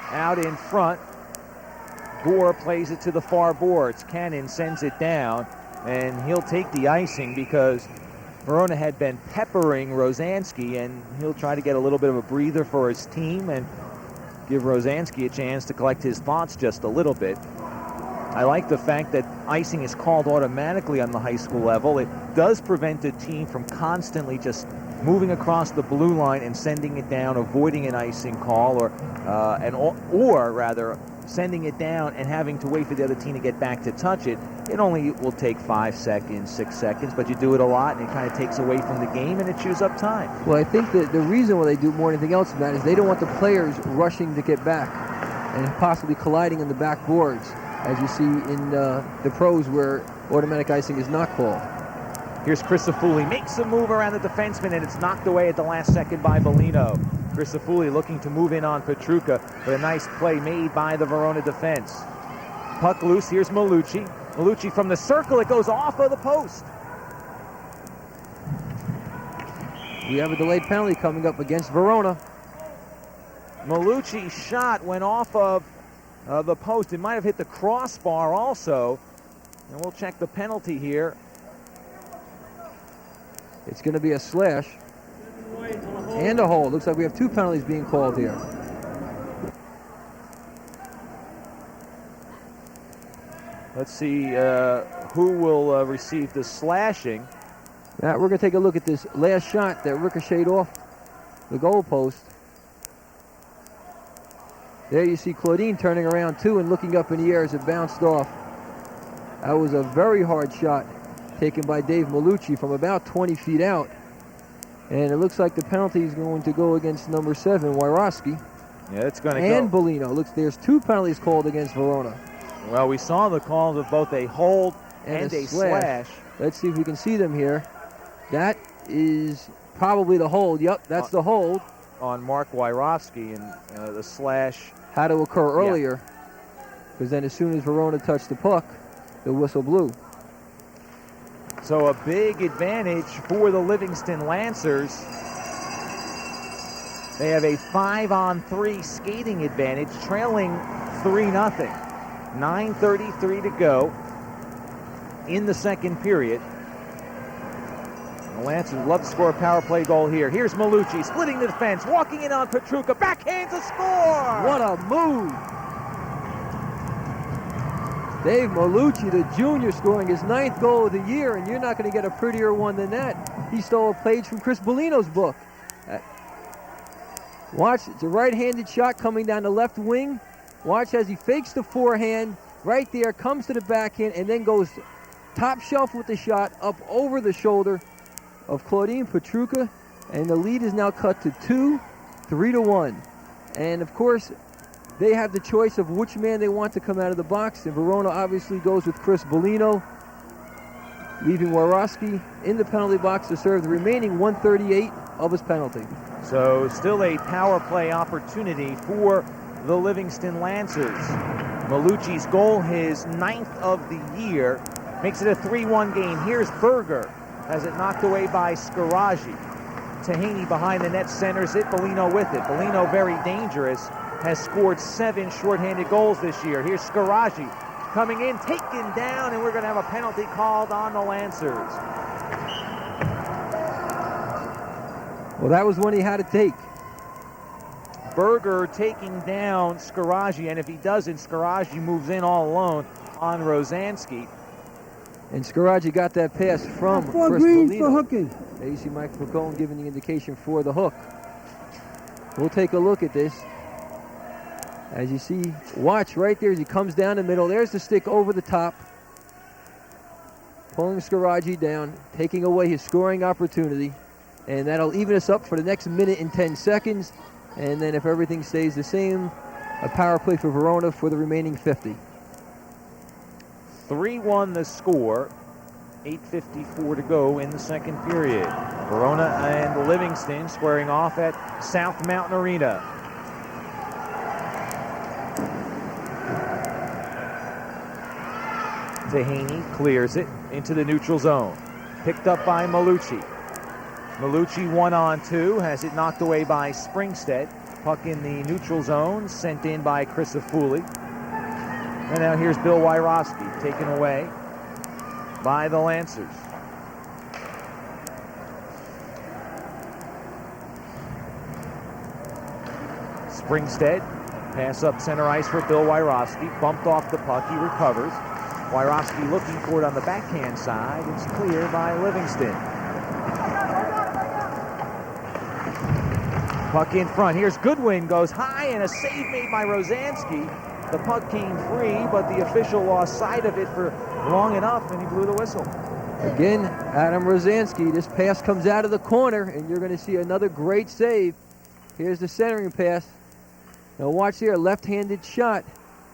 Out in front, Gore plays it to the far boards. Cannon sends it down, and he'll take the icing because Verona had been peppering Rosansky, and he'll try to get a little bit of a breather for his team and give Rosansky a chance to collect his thoughts just a little bit. I like the fact that icing is called automatically on the high school level. It does prevent a team from constantly just moving across the blue line and sending it down, avoiding an icing call, or rather sending it down and having to wait for the other team to get back to touch it. It only will take 5 seconds, 6 seconds, but you do it a lot, and it kind of takes away from the game, and it chews up time. Well, I think that the reason why they do more than anything else than that is they don't want the players rushing to get back and possibly colliding in the backboards, as you see in the pros where automatic icing is not called. Here's Chris Afuli, makes a move around the defenseman, and it's knocked away at the last second by Bellino. Chris Afuli looking to move in on Pietrucha, but a nice play made by the Verona defense. Puck loose, here's Malucci. Malucci from the circle, it goes off of the post. We have a delayed penalty coming up against Verona. Malucci's shot went off of the post. It might have hit the crossbar also. And we'll check the penalty here. It's going to be a slash and a hold. Looks like we have 2 penalties being called here. Let's see who will receive the slashing. Now we're going to take a look at this last shot that ricocheted off the goal post. There you see Claudine turning around too and looking up in the air as it bounced off. That was a very hard shot taken by Dave Malucci from about 20 feet out. And it looks like the penalty is going to go against number 7, Wyrowski. Yeah, it's going to go. And Bellino. Looks, there's 2 penalties called against Verona. Well, we saw the calls of both a hold and a slash. Let's see if we can see them here. That is probably the hold. Yep, that's the hold. On Mark Wyrowski, and the slash had to occur earlier, because then as soon as Verona touched the puck, the whistle blew. So a big advantage for the Livingston Lancers. They have a 5-on-3 skating advantage, trailing 3-0. 9:33 to go in the second period. The Lancers love to score a power play goal here. Here's Malucci splitting the defense, walking in on Pietrucha, backhands a score! What a move! Dave Malucci, the junior, scoring his 9th goal of the year, and you're not going to get a prettier one than that. He stole a page from Chris Bellino's book. Watch, it's a right-handed shot coming down the left wing. Watch as he fakes the forehand right there, comes to the backhand, and then goes top shelf with the shot up over the shoulder of Claudine Pietrucha, and the lead is now cut to 2, 3-1. And of course, they have the choice of which man they want to come out of the box, and Verona obviously goes with Chris Bellino, leaving Wyrowski in the penalty box to serve the remaining 138 of his penalty. So still a power play opportunity for the Livingston Lancers. Malucci's goal, his 9th of the year, makes it a 3-1 game. Here's Berger, has it knocked away by Scaraji. Tahaney behind the net centers it, Bellino with it. Bellino very dangerous, has scored 7 shorthanded goals this year. Here's Scaraji coming in, taken down, and we're going to have a penalty called on the Lancers. Well, that was one he had to take. Berger taking down Scaraggi, and if he doesn't, Scaraggi moves in all alone on Rosansky. And Scaraggi got that pass from Chris Green for Polino. hooking. There you see Mike McCone giving the indication for the hook. We'll take a look at this. As you see, watch right there as he comes down the middle. There's the stick over the top. Pulling Scaraggi down, taking away his scoring opportunity. And that'll even us up for the next minute and 10 seconds. And then if everything stays the same, a power play for Verona for the remaining 50. 3-1 the score. 8:54 to go in the second period. Verona and Livingston squaring off at South Mountain Arena. Haney clears it into the neutral zone. Picked up by Malucci. Malucci 1-on-2, has it knocked away by Springstead. Puck in the neutral zone, sent in by Chris Afuli. And now here's Bill Wyrowski, taken away by the Lancers. Springstead, pass up center ice for Bill Wyrowski. Bumped off the puck, he recovers. Wyrowski looking for it on the backhand side. It's clear by Livingston. Puck in front. Here's Goodwin, goes high, and a save made by Rosansky. The puck came free, but the official lost sight of it for long enough, and he blew the whistle. Again, Adam Rosansky, this pass comes out of the corner, and you're going to see another great save. Here's the centering pass. Now watch here, left-handed shot.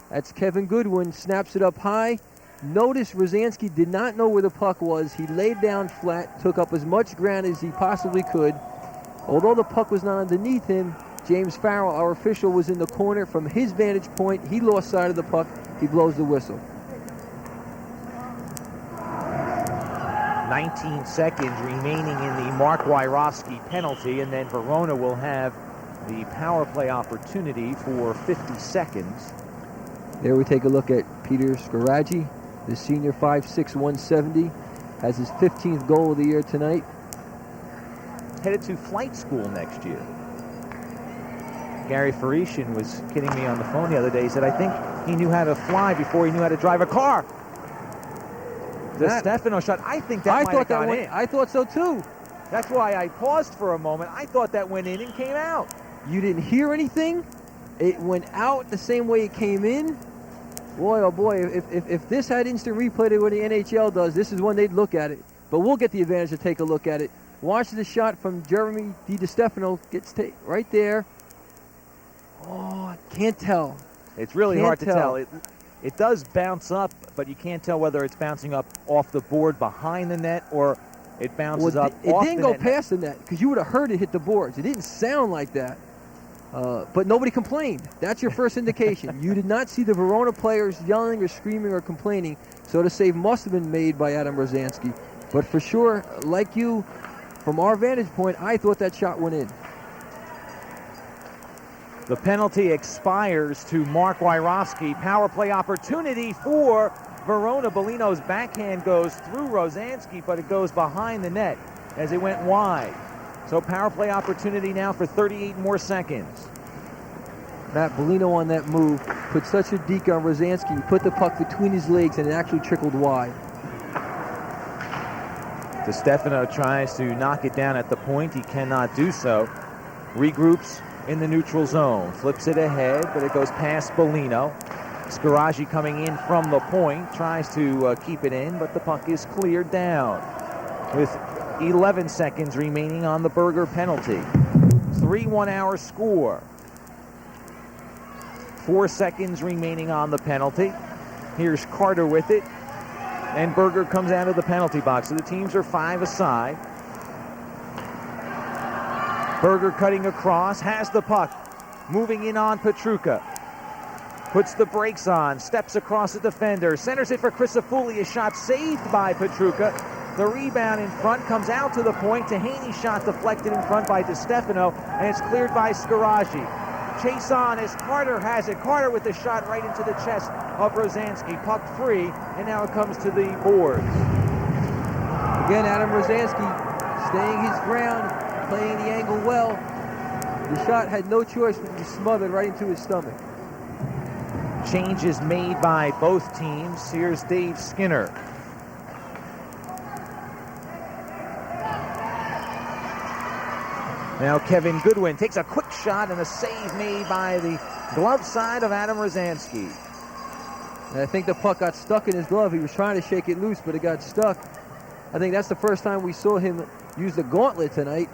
That's Kevin Goodwin, snaps it up high. Notice Rosansky did not know where the puck was. He laid down flat, took up as much ground as he possibly could. Although the puck was not underneath him, James Farrell, our official, was in the corner. From his vantage point, he lost sight of the puck. He blows the whistle. 19 seconds remaining in the Mark Wyrowski penalty, and then Verona will have the power play opportunity for 50 seconds. There we take a look at Peter Scaraggi, the senior 5'6", 170, has his 15th goal of the year tonight. Headed to flight school next year. Gary Farishin was kidding me on the phone the other day. He said, I think he knew how to fly before he knew how to drive a car. The Stefano shot, I think that might have gone in. I thought so too. That's why I paused for a moment. I thought that went in and came out. You didn't hear anything? It went out the same way it came in? Boy, oh boy, if this had instant replay the way the NHL does, this is when they'd look at it. But we'll get the advantage to take a look at it. Watch the shot from Jeremy DiStefano. Gets right there. Oh, can't tell. It's really hard to tell. It does bounce up, but you can't tell whether it's bouncing up off the board behind the net or it bounces up off the net. It didn't go past the net because you would have heard it hit the boards. It didn't sound like that. But nobody complained. That's your first indication. You did not see the Verona players yelling or screaming or complaining, so the save must have been made by Adam Rosansky. But for sure, like you, from our vantage point, I thought that shot went in. The penalty expires to Mark Wyrowski. Power play opportunity for Verona. Bellino's backhand goes through Rosansky, but it goes behind the net as it went wide. So power play opportunity now for 38 more seconds. Matt Bellino on that move put such a deke on Rosansky. He put the puck between his legs and it actually trickled wide. DiStefano tries to knock it down at the point. He cannot do so. Regroups in the neutral zone. Flips it ahead, but it goes past Bellino. Scaraggi coming in from the point. Tries to keep it in, but the puck is cleared down. With 11 seconds remaining on the Berger penalty. 3-1 our score. 4 seconds remaining on the penalty. Here's Carter with it. And Berger comes out of the penalty box. So the teams are 5 aside. Berger cutting across, has the puck. Moving in on Pietrucha. Puts the brakes on, steps across the defender. Centers it for Crisafulli. A shot saved by Pietrucha. The rebound in front comes out to the point. Haney's shot deflected in front by DiStefano, and it's cleared by Scaraggi. Chase on as Carter has it. Carter with the shot right into the chest of Rosansky. Puck free, and now it comes to the boards. Again, Adam Rosansky staying his ground, playing the angle well. The shot had no choice but to be smothered right into his stomach. Changes made by both teams. Here's Dave Skinner. Now Kevin Goodwin takes a quick shot and a save made by the glove side of Adam Rosansky. And I think the puck got stuck in his glove. He was trying to shake it loose, but it got stuck. I think that's the first time we saw him use the gauntlet tonight.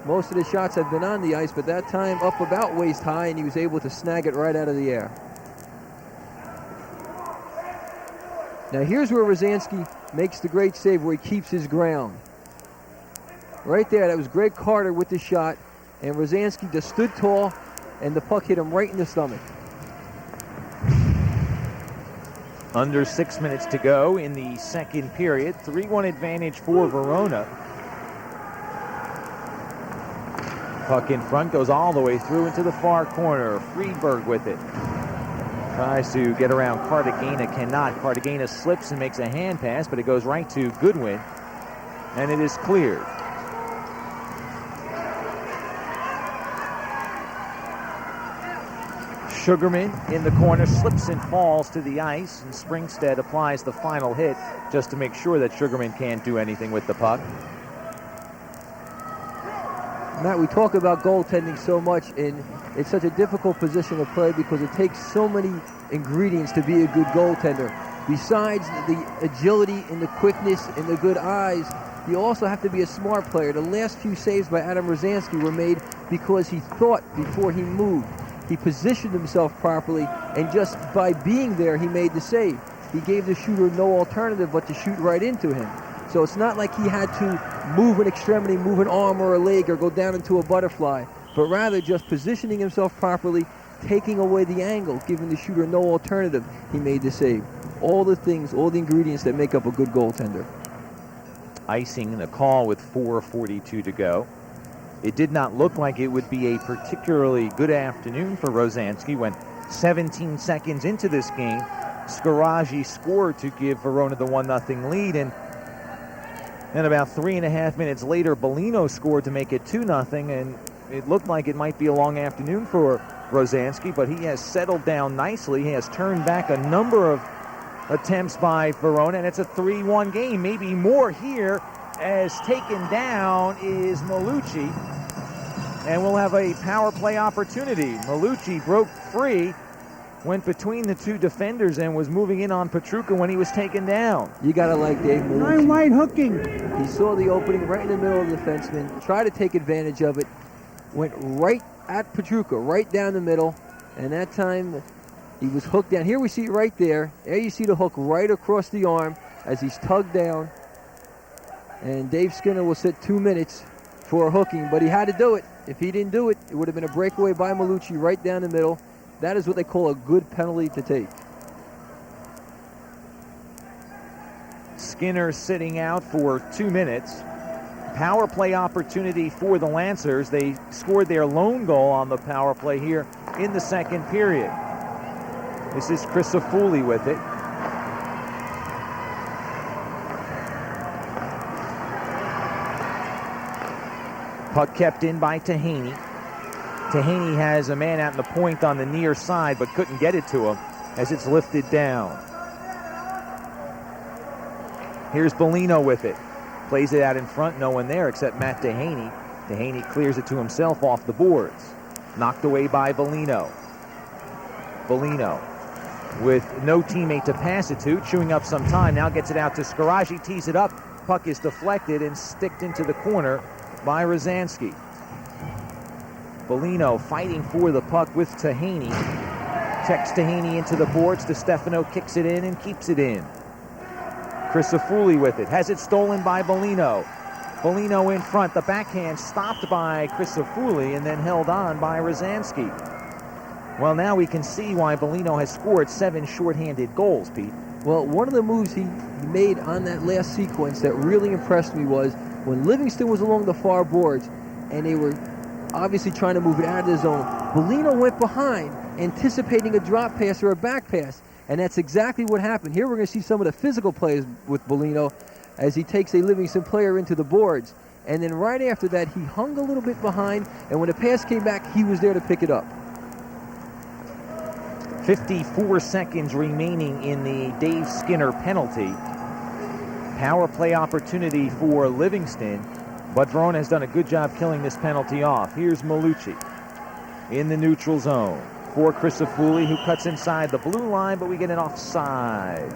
Most of the shots have been on the ice, but that time up about waist high, and he was able to snag it right out of the air. Now here's where Rosansky makes the great save, where he keeps his ground. Right there, that was Greg Carter with the shot, and Rosansky just stood tall, and the puck hit him right in the stomach. Under 6 minutes to go in the second period. 3-1 advantage for Verona. Puck in front, goes all the way through into the far corner. Friedberg with it. Tries to get around Cartagena, cannot. Cartagena slips and makes a hand pass, but it goes right to Goodwin, and it is cleared. Sugarman in the corner slips and falls to the ice, and Springstead applies the final hit just to make sure that Sugarman can't do anything with the puck. Matt, we talk about goaltending so much, and it's such a difficult position to play because it takes so many ingredients to be a good goaltender. Besides the agility and the quickness and the good eyes, you also have to be a smart player. The last few saves by Adam Rosansky were made because he thought before he moved. He positioned himself properly, and just by being there, he made the save. He gave the shooter no alternative but to shoot right into him. So it's not like he had to move an extremity, move an arm or a leg, or go down into a butterfly, but rather just positioning himself properly, taking away the angle, giving the shooter no alternative. He made the save. All the things, all the ingredients that make up a good goaltender. Icing the call with 4:42 to go. It did not look like it would be a particularly good afternoon for Rosansky when 17 seconds into this game, Scaraggi scored to give Verona the 1-0 lead, and then about 3.5 minutes later, Bellino scored to make it 2-0, and it looked like it might be a long afternoon for Rosansky, but he has settled down nicely. He has turned back a number of attempts by Verona, and it's a 3-1 game, maybe more here, as taken down is Malucci, and we'll have a power play opportunity. Malucci broke free, went between the two defenders, and was moving in on Pietrucha when he was taken down. You gotta like Dave Malucci. Line hooking. He saw the opening right in the middle of the defenseman, tried to take advantage of it, went right at Pietrucha, right down the middle, and that time he was hooked down. Here we see it right there. There you see the hook right across the arm as he's tugged down. And Dave Skinner will sit 2 minutes for hooking, but he had to do it. If he didn't do it, it would have been a breakaway by Malucci right down the middle. That is what they call a good penalty to take. Skinner sitting out for 2 minutes. Power play opportunity for the Lancers. They scored their lone goal on the power play here in the second period. This is Chris Afuli with it. Puck kept in by Tahaney. Tahaney has a man out in the point on the near side, but couldn't get it to him as it's lifted down. Here's Bellino with it. Plays it out in front, no one there except Matt Tahaney. Tahaney clears it to himself off the boards. Knocked away by Bellino. Bellino with no teammate to pass it to, chewing up some time. Now gets it out to Scaraggi, tees it up. Puck is deflected and sticked into the corner by Rosansky. Bellino fighting for the puck with Tahaney. Checks Tahaney into the boards. DeStefano kicks it in and keeps it in. Chris Afuli with it. Has it stolen by Bellino. Bellino in front. The backhand stopped by Chris Afuli and then held on by Rosansky. Well, now we can see why Bellino has scored 7 shorthanded goals, Pete. Well, one of the moves he made on that last sequence that really impressed me was when Livingston was along the far boards and they were obviously trying to move it out of the zone, Bellino went behind, anticipating a drop pass or a back pass, and that's exactly what happened. Here we're going to see some of the physical plays with Bellino as he takes a Livingston player into the boards. and then right after that, he hung a little bit behind, and when the pass came back, he was there to pick it up. 54 seconds remaining in the Dave Skinner penalty. Power play opportunity for Livingston, but Verona has done a good job killing this penalty off. Here's Malucci in the neutral zone for Crisafulli, who cuts inside the blue line, but we get an offside.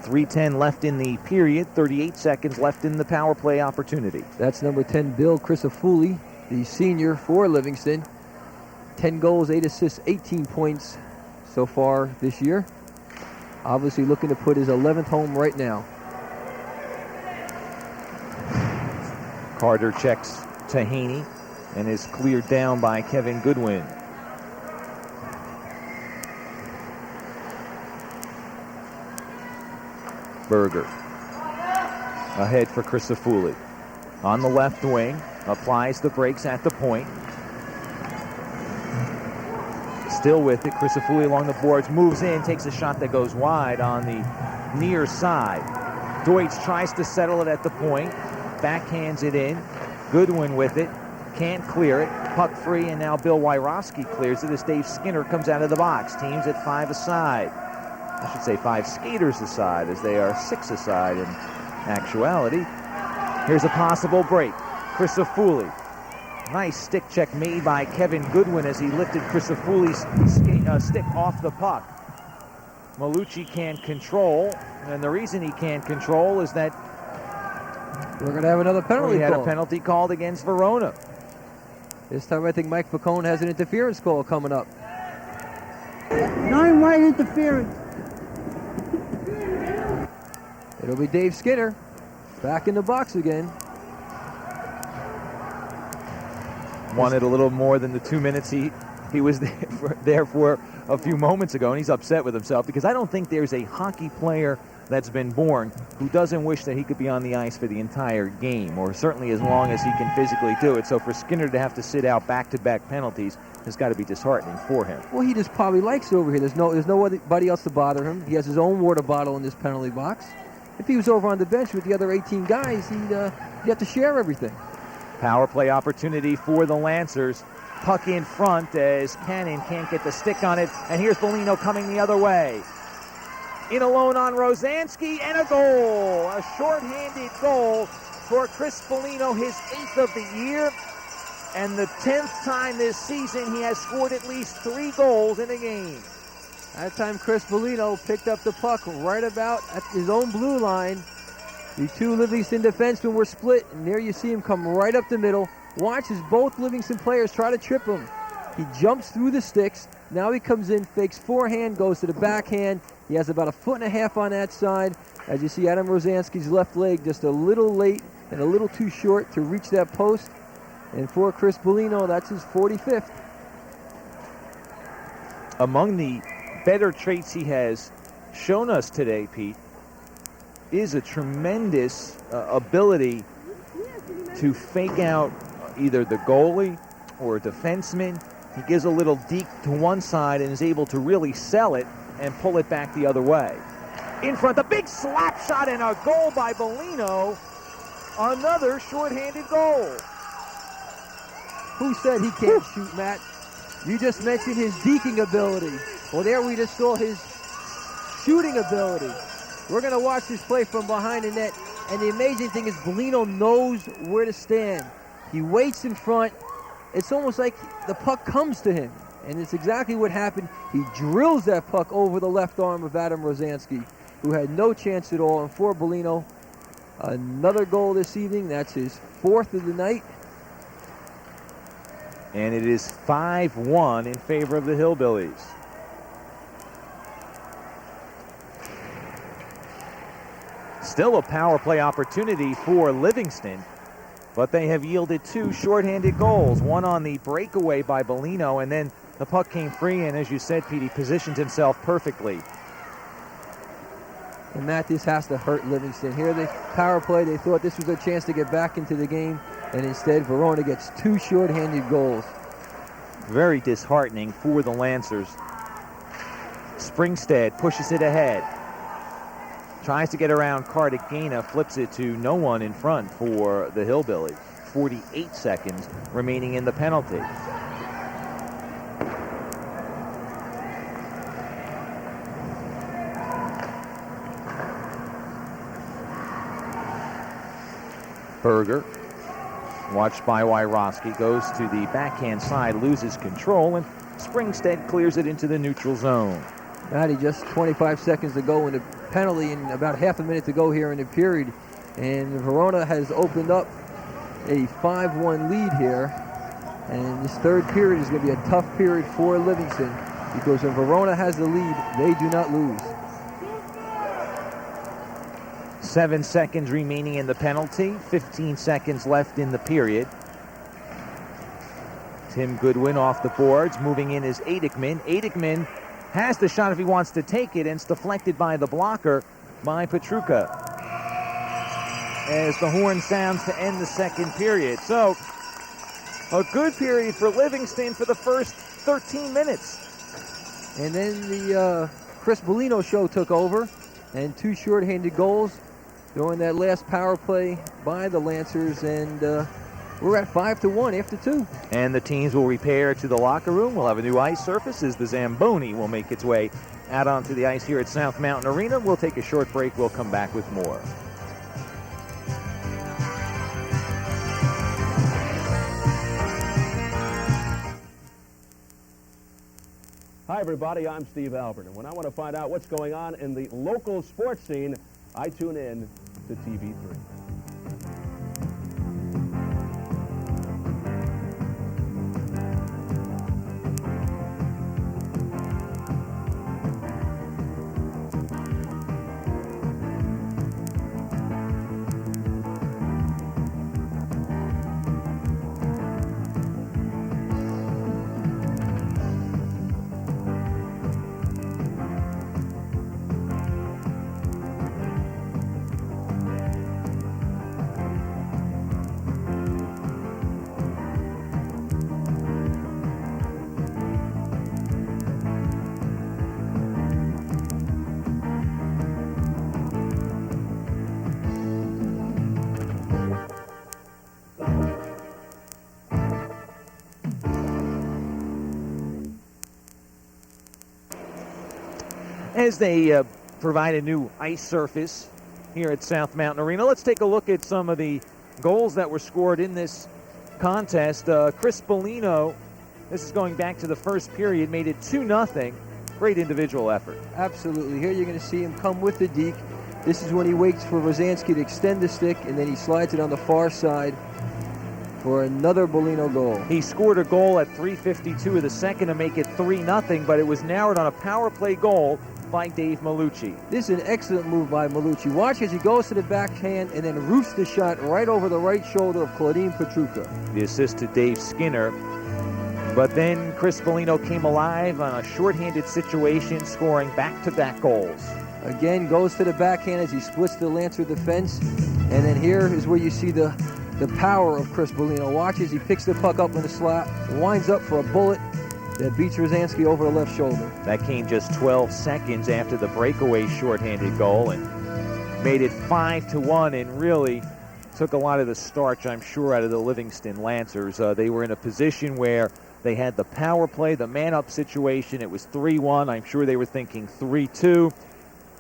.310 left in the period, 38 seconds left in the power play opportunity. That's number 10, Bill Crisafulli, the senior for Livingston. 10 goals, 8 assists, 18 points so far this year. Obviously looking to put his 11th home right now. Carter checks Tahini and is cleared down by Kevin Goodwin. Berger ahead for Crisafulli. On the left wing, applies the brakes at the point. Still with it, Crisafulli along the boards, moves in, takes a shot that goes wide on the near side. Deutsch tries to settle it at the point, backhands it in. Goodwin with it, can't clear it. Puck free, and now Bill Wyrowski clears it as Dave Skinner comes out of the box. Teams at 5 aside. I should say 5 skaters aside, as they are 6 aside in actuality. Here's a possible break. Crisafulli. Nice stick check made by Kevin Goodwin as he lifted Crisafulli's stick off the puck. Malucci can't control, and the reason he can't control is that we're going to have another penalty he had call. A penalty called against Verona. This time I think Mike Facone has an interference call coming up. 9 white interference. It'll be Dave Skinner back in the box again. Wanted a little more than the 2 minutes he was there for a few moments ago, and he's upset with himself because I don't think there's a hockey player that's been born who doesn't wish that he could be on the ice for the entire game, or certainly as long as he can physically do it. So for Skinner to have to sit out back-to-back penalties has got to be disheartening for him. Well, he just probably likes it over here. There's nobody else to bother him. He has his own water bottle in this penalty box. If he was over on the bench with the other 18 guys, he'd have to share everything. Power play opportunity for the Lancers. Puck in front as Cannon can't get the stick on it, and here's Bellino coming the other way. In alone on Rosansky, and a goal. A shorthanded goal for Chris Bellino, his 8th of the year, and the 10th time this season he has scored at least 3 goals in a game. That time Chris Bellino picked up the puck right about at his own blue line. The 2 Livingston defensemen were split, and there you see him come right up the middle. Watch as both Livingston players try to trip him. He jumps through the sticks. Now he comes in, fakes forehand, goes to the backhand. He has about 1.5 feet on that side. As you see, Adam Rosansky's left leg just a little late and a little too short to reach that post. And for Chris Bellino, that's his 45th. Among the better traits he has shown us today, Pete, is a tremendous ability to fake out either the goalie or a defenseman. He gives a little deke to one side and is able to really sell it and pull it back the other way. In front, a big slap shot and a goal by Bellino. Another shorthanded goal. Who said he can't shoot, Matt? You just mentioned his deking ability. Well, there we just saw his shooting ability. We're going to watch this play from behind the net, and the amazing thing is Bellino knows where to stand. He waits in front. It's almost like the puck comes to him, and it's exactly what happened. He drills that puck over the left arm of Adam Rosansky, who had no chance at all. And for Bellino, another goal this evening. That's his 4th of the night. And it is 5-1 in favor of the Hillbillies. Still a power play opportunity for Livingston, but they have yielded 2 shorthanded goals. One on the breakaway by Bellino, and then the puck came free, and as you said, Pete, he positioned himself perfectly. And Matt, this has to hurt Livingston. Here they power play. They thought this was their chance to get back into the game, and instead Verona gets 2 shorthanded goals. Very disheartening for the Lancers. Springstead pushes it ahead. Tries to get around Caggiano, flips it to no one in front for the Hillbillies. 48 seconds remaining in the penalty. Berger, watched by Wyrowski, goes to the backhand side, loses control, and Springstead clears it into the neutral zone. Matty, just 25 seconds to go in the penalty and about half a minute to go here in the period. And Verona has opened up a 5-1 lead here. And this third period is going to be a tough period for Livingston, because when Verona has the lead, they do not lose. 7 seconds remaining in the penalty, 15 seconds left in the period. Tim Goodwin off the boards, moving in is Adikman. Adikman has the shot if he wants to take it, and it's deflected by the blocker by Pietrucha as the horn sounds to end the second period. So a good period for Livingston for the first 13 minutes. And then the Chris Bellino show took over, and 2 shorthanded goals during that last power play by the Lancers, and we're at 5-1 after 2. And the teams will repair to the locker room. We'll have a new ice surface as the Zamboni will make its way out onto the ice here at South Mountain Arena. We'll take a short break. We'll come back with more. Hi, everybody. I'm Steve Albert, and when I want to find out what's going on in the local sports scene, I tune in to TV3. As they provide a new ice surface here at South Mountain Arena, let's take a look at some of the goals that were scored in this contest. Chris Bellino, this is going back to the first period, made it 2-0. Great individual effort. Absolutely. Here you're going to see him come with the deke. This is when he waits for Rosansky to extend the stick, and then he slides it on the far side for another Bellino goal. He scored a goal at 3:52 of the second to make it 3-0, but it was narrowed on a power play goal by Dave Malucci. This is an excellent move by Malucci. Watch as he goes to the backhand and then roofs the shot right over the right shoulder of Claudine Pietrucha. The assist to Dave Skinner. But then Chris Bellino came alive on a shorthanded situation, scoring back-to-back goals. Again, goes to the backhand as he splits the Lancer defense. And then here is where you see the power of Chris Bellino. Watch as he picks the puck up in the slot, winds up for a bullet that beats Rosansky over the left shoulder. That came just 12 seconds after the breakaway shorthanded goal and made it 5-1, and really took a lot of the starch, I'm sure, out of the Livingston Lancers. They were in a position where they had the power play, the man-up situation. It was 3-1. I'm sure they were thinking 3-2.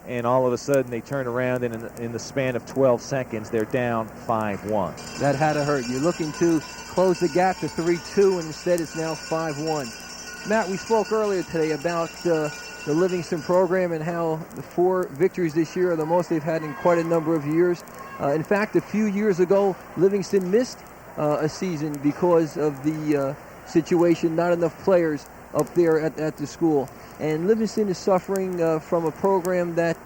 And all of a sudden, they turn around, and in the span of 12 seconds, they're down 5-1. That had to hurt. You're looking to close the gap to 3-2, and instead it's now 5-1. Matt, we spoke earlier today about the Livingston program and how the 4 victories this year are the most they've had in quite a number of years. In fact, a few years ago, Livingston missed a season because of the situation, not enough players up there at the school. And Livingston is suffering from a program that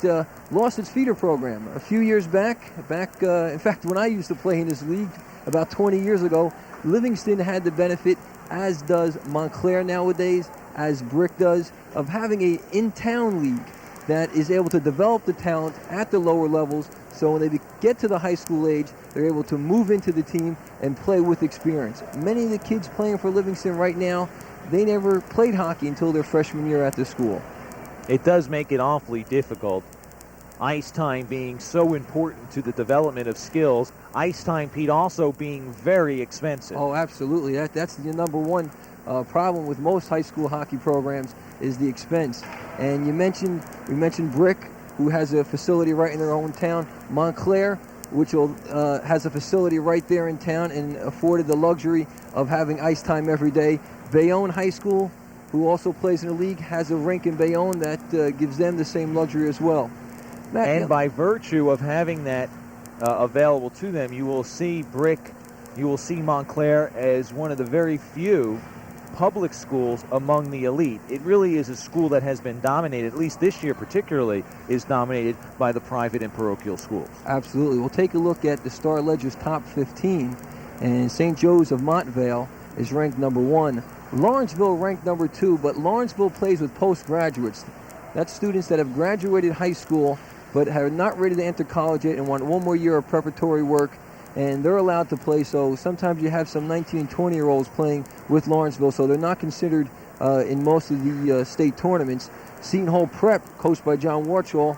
lost its feeder program. A few years back, in fact, when I used to play in this league about 20 years ago, Livingston had the benefit, as does Montclair nowadays, as Brick does, of having a in-town league that is able to develop the talent at the lower levels, so when they get to the high school age, they're able to move into the team and play with experience. Many of the kids playing for Livingston right now, they never played hockey until their freshman year at the school. It does make it awfully difficult ice time being so important to the development of skills. Ice time, Pete, also being very expensive. Oh, absolutely. That's the number one problem with most high school hockey programs is the expense. And we mentioned Brick, who has a facility right in their own town. Montclair, which has a facility right there in town and afforded the luxury of having ice time every day. Bayonne High School, who also plays in the league, has a rink in Bayonne that gives them the same luxury as well. Matt, and by virtue of having that available to them, you will see Montclair as one of the very few public schools among the elite. It really is a school that has been dominated, at least this year particularly, is dominated by the private and parochial schools. Absolutely. We'll take a look at the Star Ledger's top 15, and St. Joe's of Montvale is ranked number 1. Lawrenceville ranked number 2, but Lawrenceville plays with postgraduates. That's students that have graduated high school but are not ready to enter college yet and want one more year of preparatory work, and they're allowed to play. So sometimes you have some 19 and 20-year-olds playing with Lawrenceville, so they're not considered in most of the state tournaments. Seton Hall Prep, coached by John Warchall,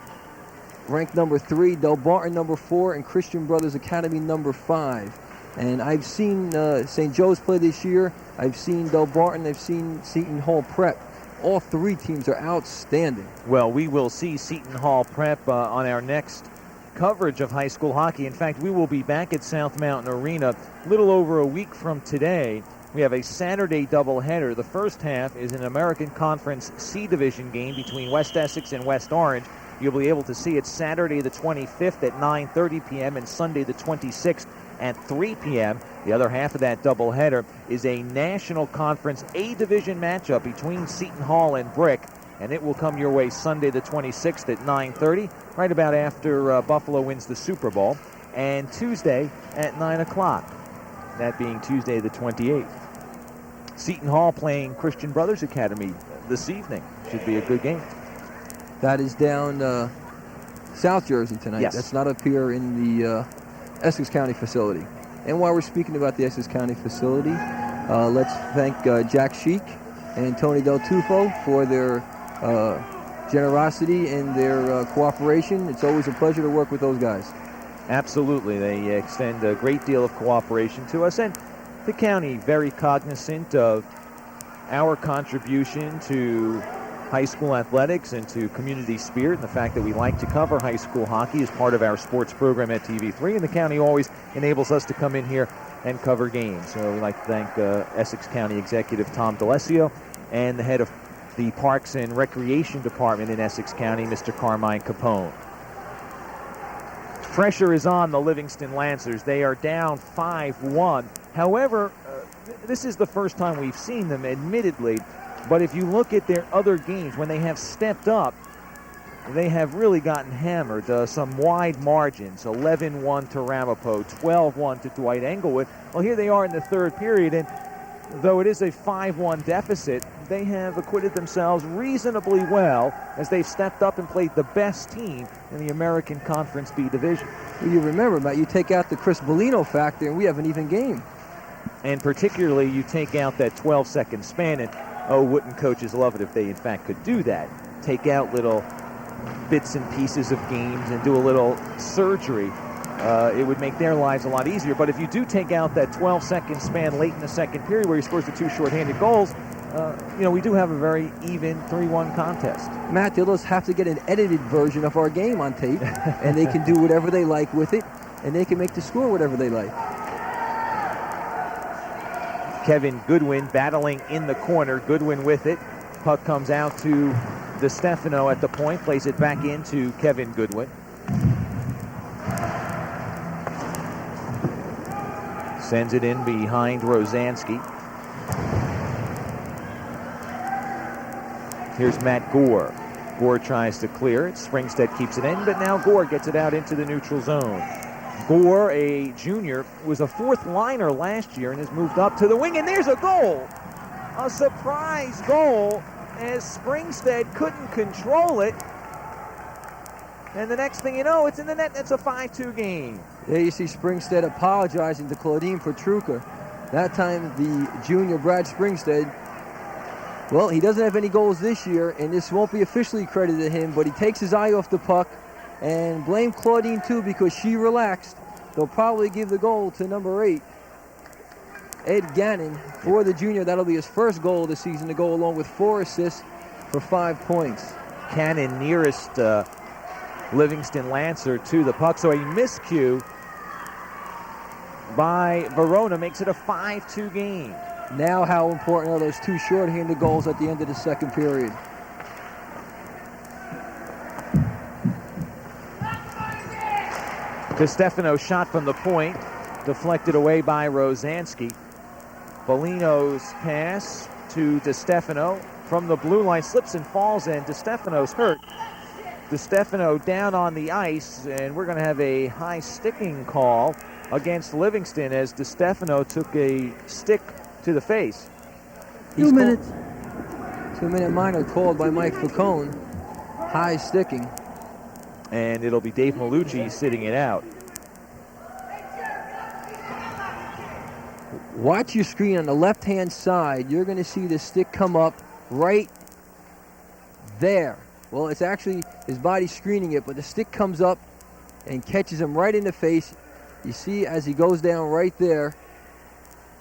ranked number 3, Del Barton number 4, and Christian Brothers Academy number 5. And I've seen St. Joe's play this year. I've seen Del Barton. I've seen Seton Hall Prep. All 3 teams are outstanding. Well, we will see Seton Hall Prep on our next coverage of high school hockey. In fact, we will be back at South Mountain Arena a little over a week from today. We have a Saturday doubleheader. The first half is an American Conference C Division game between West Essex and West Orange. You'll be able to see it Saturday the 25th at 9:30 p.m. and Sunday the 26th at 3 p.m. The other half of that doubleheader is a National Conference A Division matchup between Seton Hall and Brick, and it will come your way Sunday the 26th at 9:30, right about after Buffalo wins the Super Bowl, and Tuesday at 9 o'clock, that being Tuesday the 28th. Seton Hall playing Christian Brothers Academy this evening. Should be a good game. That is down South Jersey tonight. Yes. That's not up here in the Essex County facility. And while we're speaking about the Essex County facility, let's thank Jack Sheik and Tony Del Tufo for their generosity and their cooperation. It's always a pleasure to work with those guys. Absolutely. They extend a great deal of cooperation to us, and the county very cognizant of our contribution to high school athletics and to community spirit, and the fact that we like to cover high school hockey as part of our sports program at TV3, and the county always enables us to come in here and cover games. So we'd like to thank Essex County Executive Tom DeLessio and the head of the Parks and Recreation Department in Essex County, Mr. Carmine Capone. Pressure is on the Livingston Lancers. They are down 5-1. However, this is the first time we've seen them, admittedly, but if you look at their other games, when they have stepped up, they have really gotten hammered. Some wide margins, 11-1 to Ramapo, 12-1 to Dwight Englewood. Well, here they are in the third period, and though it is a 5-1 deficit, they have acquitted themselves reasonably well as they've stepped up and played the best team in the American Conference B Division. Well, you remember, Matt, you take out the Chris Bellino factor, and we have an even game. And particularly, you take out that 12-second span, and wouldn't coaches love it if they, in fact, could do that? Take out little bits and pieces of games and do a little surgery. It would make their lives a lot easier. But if you do take out that 12-second span late in the second period where he scores the 2 shorthanded goals, we do have a very even 3-1 contest. Matt, they'll just have to get an edited version of our game on tape, and they can do whatever they like with it, and they can make the score whatever they like. Kevin Goodwin battling in the corner. Goodwin with it. Puck comes out to DeStefano at the point. Plays it back into Kevin Goodwin. Sends it in behind Rosansky. Here's Matt Gore. Gore tries to clear it. Springstead keeps it in, but now Gore gets it out into the neutral zone. Gore, a junior, was a fourth liner last year and has moved up to the wing, and there's a goal. A surprise goal as Springstead couldn't control it. And the next thing you know, it's in the net. It's a 5-2 game. There you see Springstead apologizing to Claudine Pietrucha. That time, the junior Brad Springstead, well, he doesn't have any goals this year, and this won't be officially credited to him, but he takes his eye off the puck, And blame Claudine too, because she relaxed. They'll probably give the goal to number 8, Ed Gannon, for the junior. That'll be his first goal of the season to go along with 4 assists for 5 points. Cannon nearest Livingston Lancer to the puck. So a miscue by Verona makes it a 5-2 game. Now how important are those 2 shorthanded goals at the end of the second period? DiStefano shot from the point, deflected away by Rosansky. Bolino's pass to DiStefano from the blue line, slips and falls in. DiStefano's hurt. DiStefano down on the ice, and we're going to have a high sticking call against Livingston as DiStefano took a stick to the face. 2 minutes. 2-minute minor called by Mike Falcone. High sticking. And it'll be Dave Malucci sitting it out. Watch your screen on the left-hand side. You're going to see the stick come up right there. Well, it's actually his body screening it, but the stick comes up and catches him right in the face. You see as he goes down right there,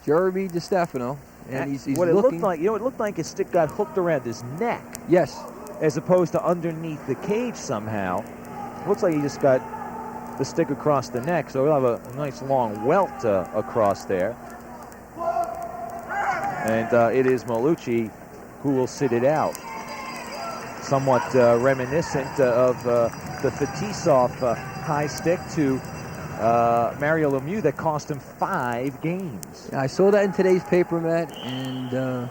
Jeremy DiStefano, and he's what it looking. Looked like, it looked like his stick got hooked around his neck. Yes. As opposed to underneath the cage somehow. Looks like he just got the stick across the neck, so we'll have a nice long welt across there. And it is Malucci who will sit it out. Somewhat reminiscent of the Fetisov high stick to Mario Lemieux that cost him 5 games. I saw that in today's paper, Matt, and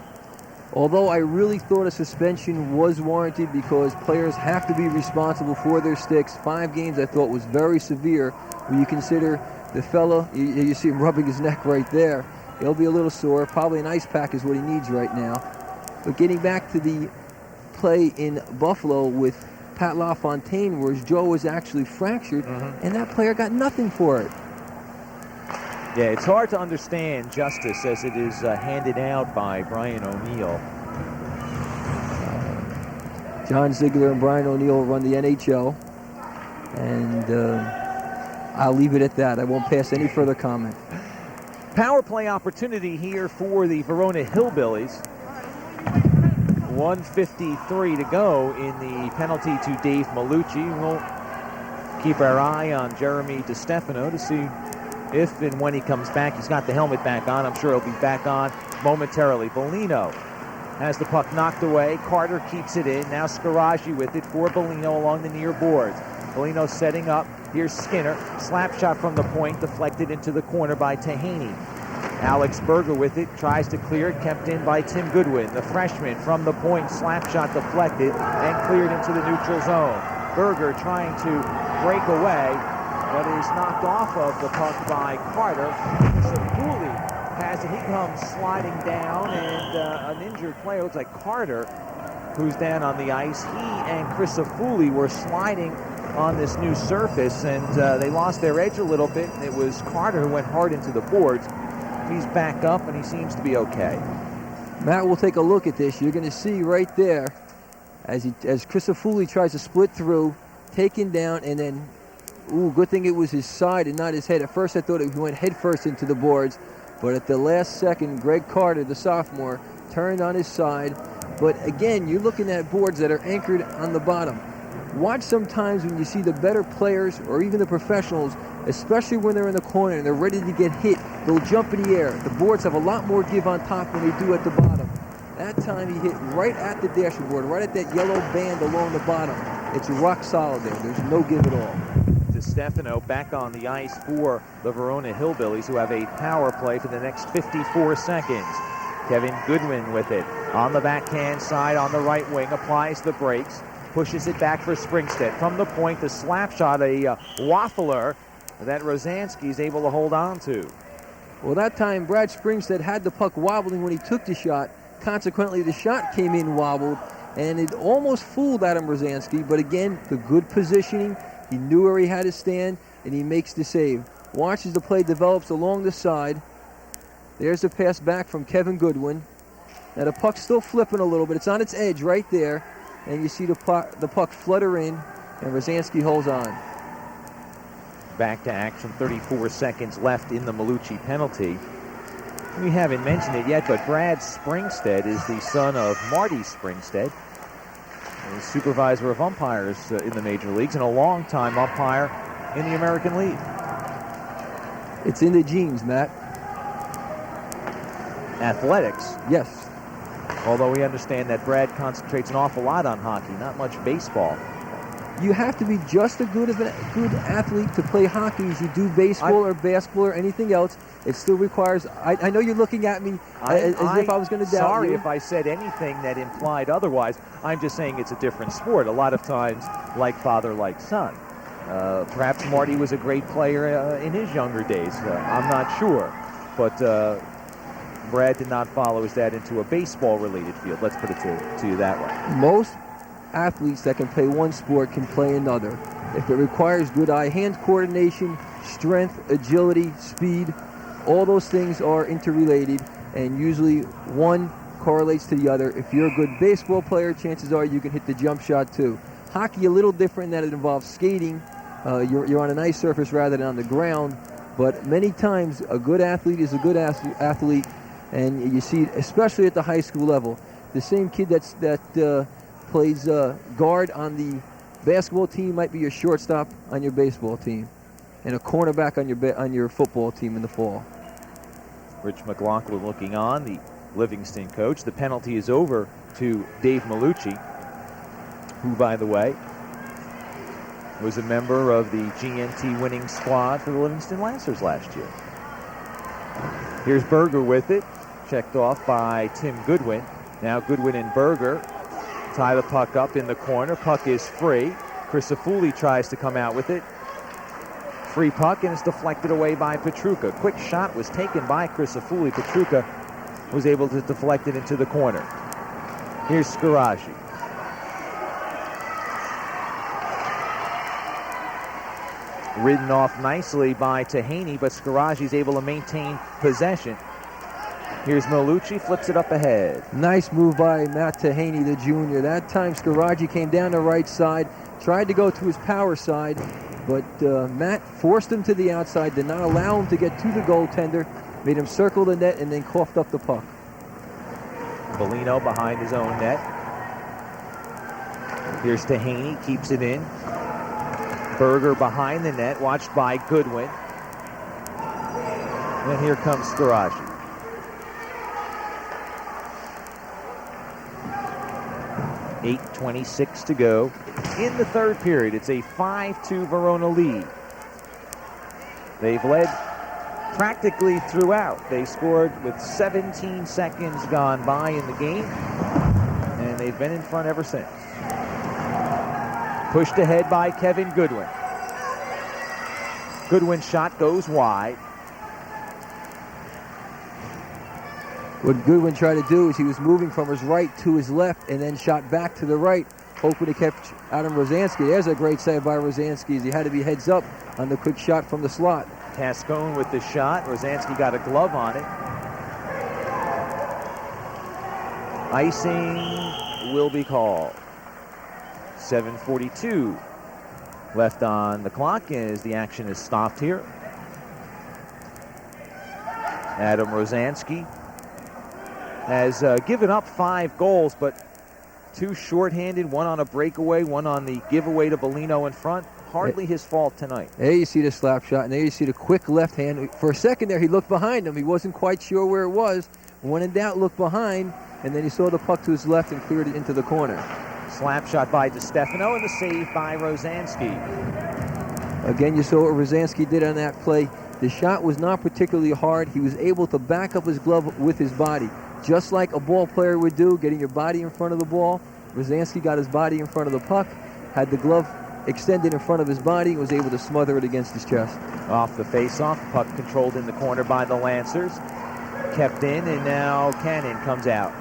although I really thought a suspension was warranted because players have to be responsible for their sticks, 5 games I thought was very severe when you consider the fella, you see him rubbing his neck right there. He'll be a little sore. Probably an ice pack is what he needs right now. But getting back to the play in Buffalo with Pat LaFontaine, where his jaw was actually fractured, and that player got nothing for it. Yeah, it's hard to understand justice as it is handed out by Brian O'Neill. John Ziegler and Brian O'Neill run the NHL, and I'll leave it at that. I won't pass any further comment. Power play opportunity here for the Verona Hillbillies. 1:53 to go in the penalty to Dave Malucci. We'll keep our eye on Jeremy DiStefano to see if and when he comes back. He's got the helmet back on. I'm sure he'll be back on momentarily. Bolino has the puck knocked away. Carter keeps it in. Now Scaraji with it for Bolino along the near boards. Bolino setting up. Here's Skinner. Slap shot from the point, deflected into the corner by Tahaney. Alex Berger with it, tries to clear it, kept in by Tim Goodwin. The freshman from the point, slap shot deflected and cleared into the neutral zone. Berger trying to break away, but is knocked off of the puck by Carter. Sabuli has it. He comes sliding down, and an injured player, looks like Carter, who's down on the ice. He and Chris Afuli were sliding on this new surface, and they lost their edge a little bit. It was Carter who went hard into the boards. He's back up, and he seems to be okay. Matt, we'll take a look at this. You're going to see right there as Chris Afuli tries to split through, taken down, and then, good thing it was his side and not his head. At first I thought he went head first into the boards, but at the last second, Greg Carter, the sophomore, turned on his side. But again, you're looking at boards that are anchored on the bottom. Watch sometimes when you see the better players or even the professionals, especially when they're in the corner and they're ready to get hit, they'll jump in the air. The boards have a lot more give on top than they do at the bottom. That time he hit right at the dashboard, right at that yellow band along the bottom. It's rock solid there. There's no give at all. DiStefano back on the ice for the Verona Hillbillies, who have a power play for the next 54 seconds. Kevin Goodwin with it on the backhand side on the right wing, applies the brakes. Pushes it back for Springstead. From the point, the slap shot, a waffler that Rosansky is able to hold on to. Well, that time Brad Springstead had the puck wobbling when he took the shot. Consequently, the shot came in wobbled, and it almost fooled Adam Rosansky. But again, the good positioning. He knew where he had to stand, and he makes the save. Watch as the play develops along the side. There's the pass back from Kevin Goodwin. Now the puck's still flipping a little bit. It's on its edge right there. And you see the puck flutter in, and Rosansky holds on. back to action. 34 seconds left in the Malucci penalty. We haven't mentioned it yet, but Brad Springstead is the son of Marty Springstead, a supervisor of umpires in the major leagues and a longtime umpire in the American League. It's in the genes, Matt. Athletics. Yes. Although we understand that Brad concentrates an awful lot on hockey, not much baseball. You have to be just as good athlete to play hockey as you do baseball or basketball or anything else. It still requires... I know you're looking at me as if I was going to doubt Sorry you. if I said anything that implied otherwise. I'm just saying it's a different sport. A lot of times, like father, like son. Perhaps Marty was a great player in his younger days. I'm not sure. But Brad did not follow his dad into a baseball-related field. Let's put it to you that way. Most athletes that can play one sport can play another. If it requires good eye-hand coordination, strength, agility, speed, all those things are interrelated, and usually one correlates to the other. If you're a good baseball player, chances are you can hit the jump shot too. Hockey a little different in that it involves skating. You're on an ice surface rather than on the ground, but many times a good athlete is a good athlete, and you see it especially at the high school level. The same kid that plays guard on the basketball team might be your shortstop on your baseball team, and a cornerback on your football team in the fall. Rich McLoughlin looking on, the Livingston coach. The penalty is over to Dave Malucci, who, by the way, was a member of the GNT winning squad for the Livingston Lancers last year. Here's Berger with it, checked off by Tim Goodwin. Now Goodwin and Berger tie the puck up in the corner. Puck is free. Chris Afuli tries to come out with it. Free puck, and it's deflected away by Pietrucha. Quick shot was taken by Chris Afuli. Pietrucha was able to deflect it into the corner. Here's Scaraji. Ridden off nicely by Tahaney, but Scaraji's able to maintain possession. Here's Malucci, flips it up ahead. Nice move by Matt Tahaney, the junior. That time Scaraji came down the right side, tried to go to his power side, but Matt forced him to the outside, did not allow him to get to the goaltender, made him circle the net, and then coughed up the puck. Bellino behind his own net. Here's Tahaney, keeps it in. Berger behind the net, watched by Goodwin. And here comes Scaraji. .26 to go in the third period. It's a 5-2 Verona lead. They've led practically throughout. They scored with 17 seconds gone by in the game, and they've been in front ever since. Pushed ahead by Kevin Goodwin. Goodwin's shot goes wide. What Goodwin tried to do is he was moving from his right to his left and then shot back to the right, hoping to catch Adam Rosansky. There's a great save by Rosansky, as he had to be heads up on the quick shot from the slot. Cascone with the shot. Rosansky got a glove on it. Icing will be called. 7:42 left on the clock as the action is stopped here. Adam Rosansky has given up 5 goals, but 2 shorthanded, 1 on a breakaway, 1 on the giveaway to Bellino in front. Hardly his fault tonight. There you see the slap shot, and there you see the quick left hand. For a second there, he looked behind him. He wasn't quite sure where it was. When in doubt, looked behind, and then he saw the puck to his left and cleared it into the corner. Slap shot by DiStefano, and the save by Rosansky. Again, you saw what Rosansky did on that play. The shot was not particularly hard. He was able to back up his glove with his body, just like a ball player would do, getting your body in front of the ball. Rosansky got his body in front of the puck, had the glove extended in front of his body, and was able to smother it against his chest. Off the face-off, puck controlled in the corner by the Lancers. Kept in, and now Cannon comes out.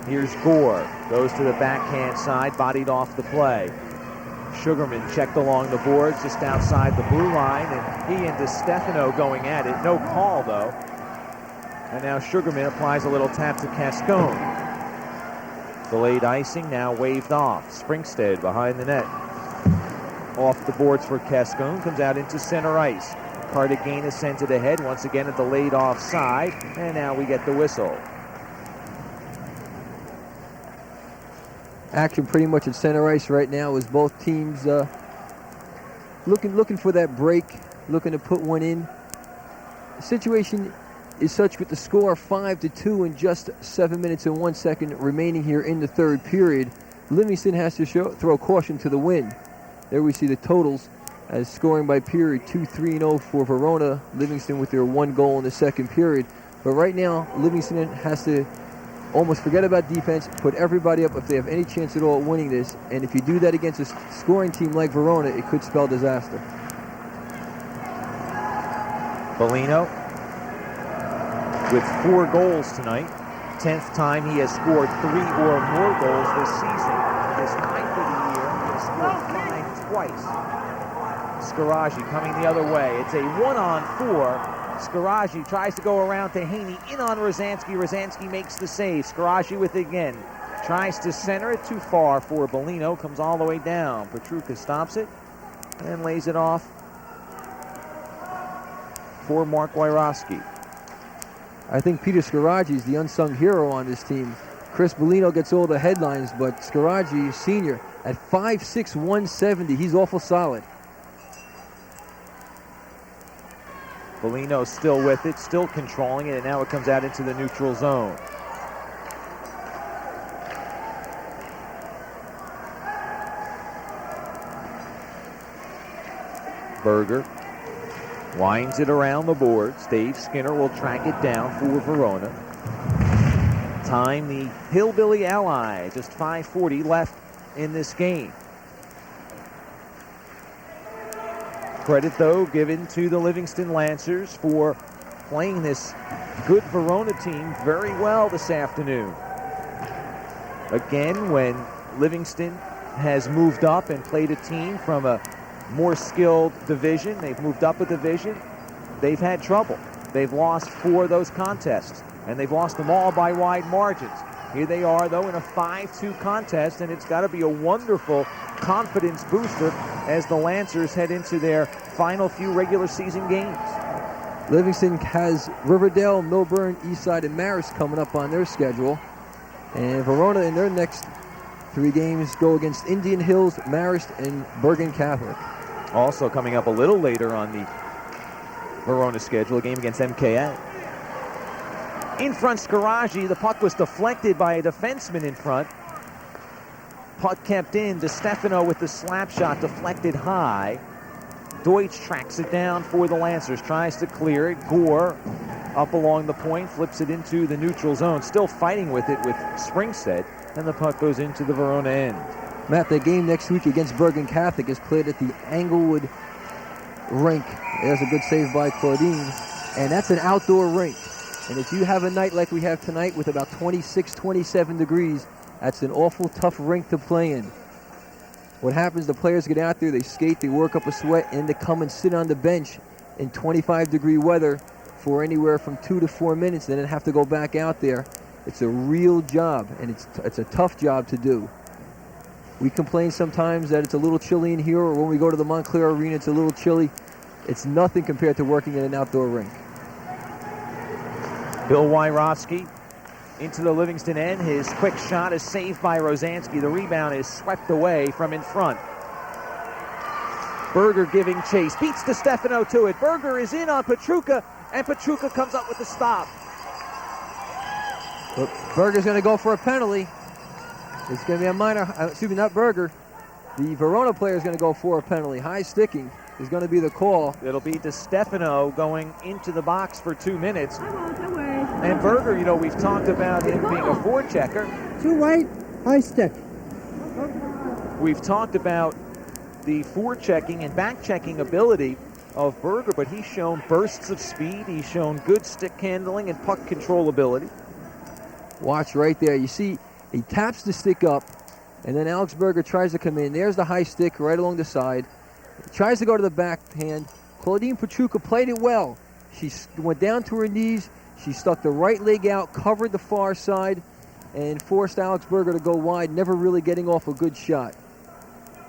Here's Gore, goes to the backhand side, bodied off the play. Sugarman checked along the boards just outside the blue line, and he and DiStefano going at it. No call, though. And now Sugarman applies a little tap to Cascone. Delayed icing, now waved off. Springstead behind the net. off the boards for Cascone. Comes out into center ice. Cartagena sends it ahead once again at the laid offside, and now we get the whistle. Action pretty much at center ice right now as both teams looking for that break, looking to put one in. The situation is such with the score 5-2 and just 7 minutes and 1 second remaining here in the third period. Livingston has to throw caution to the wind. There we see the totals as scoring by period 2-3-0 for Verona. Livingston with their 1 goal in the second period. But right now, Livingston has to almost forget about defense, put everybody up if they have any chance at all at winning this. And if you do that against a scoring team like Verona, it could spell disaster. Bellino with 4 goals tonight. 10th time he has scored 3 or more goals this season. His 9th of the year, he has scored 5 twice. Scaraggi coming the other way. It's a 1-on-4. Scaraggi tries to go around to Haney, in on Rosansky. Rosansky makes the save. Scaraggi with it again. Tries to center it too far for Bellino. Comes all the way down. Pietrucha stops it and lays it off for Mark Wyrowski. I think Peter Scaraggi is the unsung hero on this team. Chris Bellino gets all the headlines, but Scaraggi, senior, at 5'6", 170, he's awful solid. Bellino still with it, still controlling it, and now it comes out into the neutral zone. Berger winds it around the boards. Dave Skinner will track it down for Verona. Time the Hillbilly Ally, just 5:40 left in this game. Credit, though, given to the Livingston Lancers for playing this good Verona team very well this afternoon. Again, when Livingston has moved up and played a team from a more skilled division, they've moved up a division, they've had trouble. They've lost 4 of those contests, and they've lost them all by wide margins. Here they are, though, in a 5-2 contest, and it's got to be a wonderful confidence booster as the Lancers head into their final few regular season games. Livingston has Riverdale, Milburn, Eastside, and Marist coming up on their schedule. And Verona in their next 3 games go against Indian Hills, Marist, and Bergen Catholic. Also coming up a little later on the Verona schedule, a game against MKA. In front, Scaraggi. The puck was deflected by a defenseman in front. Puck kept in. DiStefano with the slap shot, deflected high. Deutsch tracks it down for the Lancers, tries to clear it. Gore up along the point, flips it into the neutral zone. Still fighting with it with Springstead, and the puck goes into the Verona end. Matt, the game next week against Bergen Catholic is played at the Englewood rink. There's a good save by Claudine, and that's an outdoor rink. And if you have a night like we have tonight with about 26, 27 degrees, that's an awful tough rink to play in. What happens, the players get out there, they skate, they work up a sweat, and they come and sit on the bench in 25-degree weather for anywhere from 2 to 4 minutes, and then have to go back out there. It's a real job, and it's a tough job to do. We complain sometimes that it's a little chilly in here, or when we go to the Montclair Arena, it's a little chilly. It's nothing compared to working in an outdoor rink. Bill Wyrowski into the Livingston end. His quick shot is saved by Rosansky. The rebound is swept away from in front. Berger giving chase. Beats DiStefano to it. Berger is in on Pietrucha, and Pietrucha comes up with the stop. But Berger's going to go for a penalty. It's going to be a minor, excuse me, not Berger. The Verona player is going to go for a penalty. High sticking is going to be the call. It'll be DiStefano going into the box for 2 minutes. And Berger, you know, we've talked about him being a forechecker. Too right, high stick. We've talked about the forechecking and back-checking ability of Berger, but he's shown bursts of speed. He's shown good stick handling and puck control ability. Watch right there. You see, he taps the stick up, and then Alex Berger tries to come in. There's the high stick right along the side. He tries to go to the backhand. Claudine Pietrucha played it well. She went down to her knees. She stuck the right leg out, covered the far side, and forced Alex Berger to go wide, never really getting off a good shot.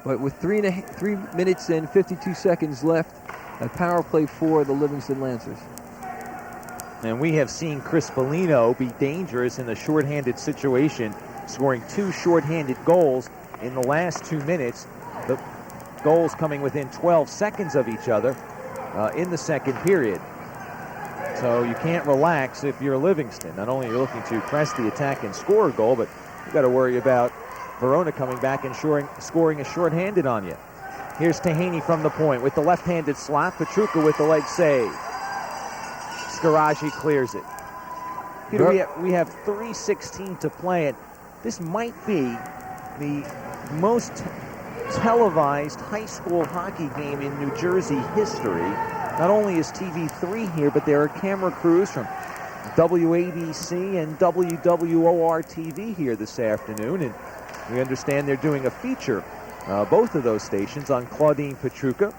But with 3 minutes and 52 seconds left, a power play for the Livingston Lancers. And we have seen Chris Bellino be dangerous in a shorthanded situation, scoring 2 shorthanded goals in the last 2 minutes. The goals coming within 12 seconds of each other in the second period. So you can't relax if you're Livingston. Not only are you looking to press the attack and score a goal, but you've got to worry about Verona coming back and scoring a shorthanded on you. Here's Tahaney from the point with the left-handed slot. Pietrucha with the leg save. Scaraji clears it. Peter, we have 3:16 to play, and this might be the most televised high school hockey game in New Jersey history. Not only is TV3 here, but there are camera crews from WABC and WWOR TV here this afternoon, and we understand they're doing a feature, both of those stations, on Claudine Pietrucha,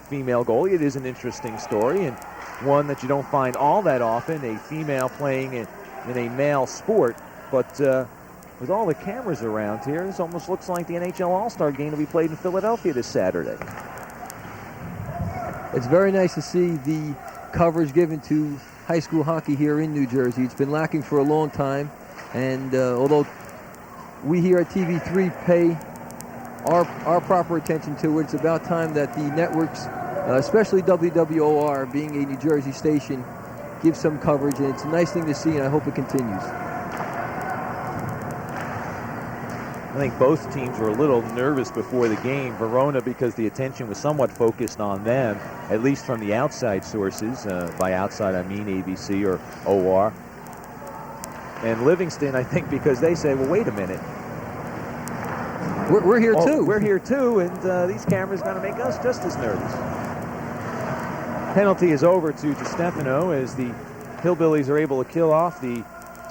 female goalie. It is an interesting story, and one that you don't find all that often, a female playing in a male sport. But with all the cameras around here, this almost looks like the NHL All-Star game to be played in Philadelphia this Saturday. It's very nice to see the coverage given to high school hockey here in New Jersey. It's been lacking for a long time, and although we here at TV3 pay our proper attention to it, it's about time that the networks, especially WWOR, being a New Jersey station, give some coverage, and it's a nice thing to see, and I hope it continues. I think both teams were a little nervous before the game. Verona, because the attention was somewhat focused on them, at least from the outside sources. By outside, I mean ABC or OR. And Livingston, I think, because they say, well, wait a minute. We're here too. We're here too, and these cameras are going to make us just as nervous. Penalty is over to DiStefano as the Hillbillies are able to kill off the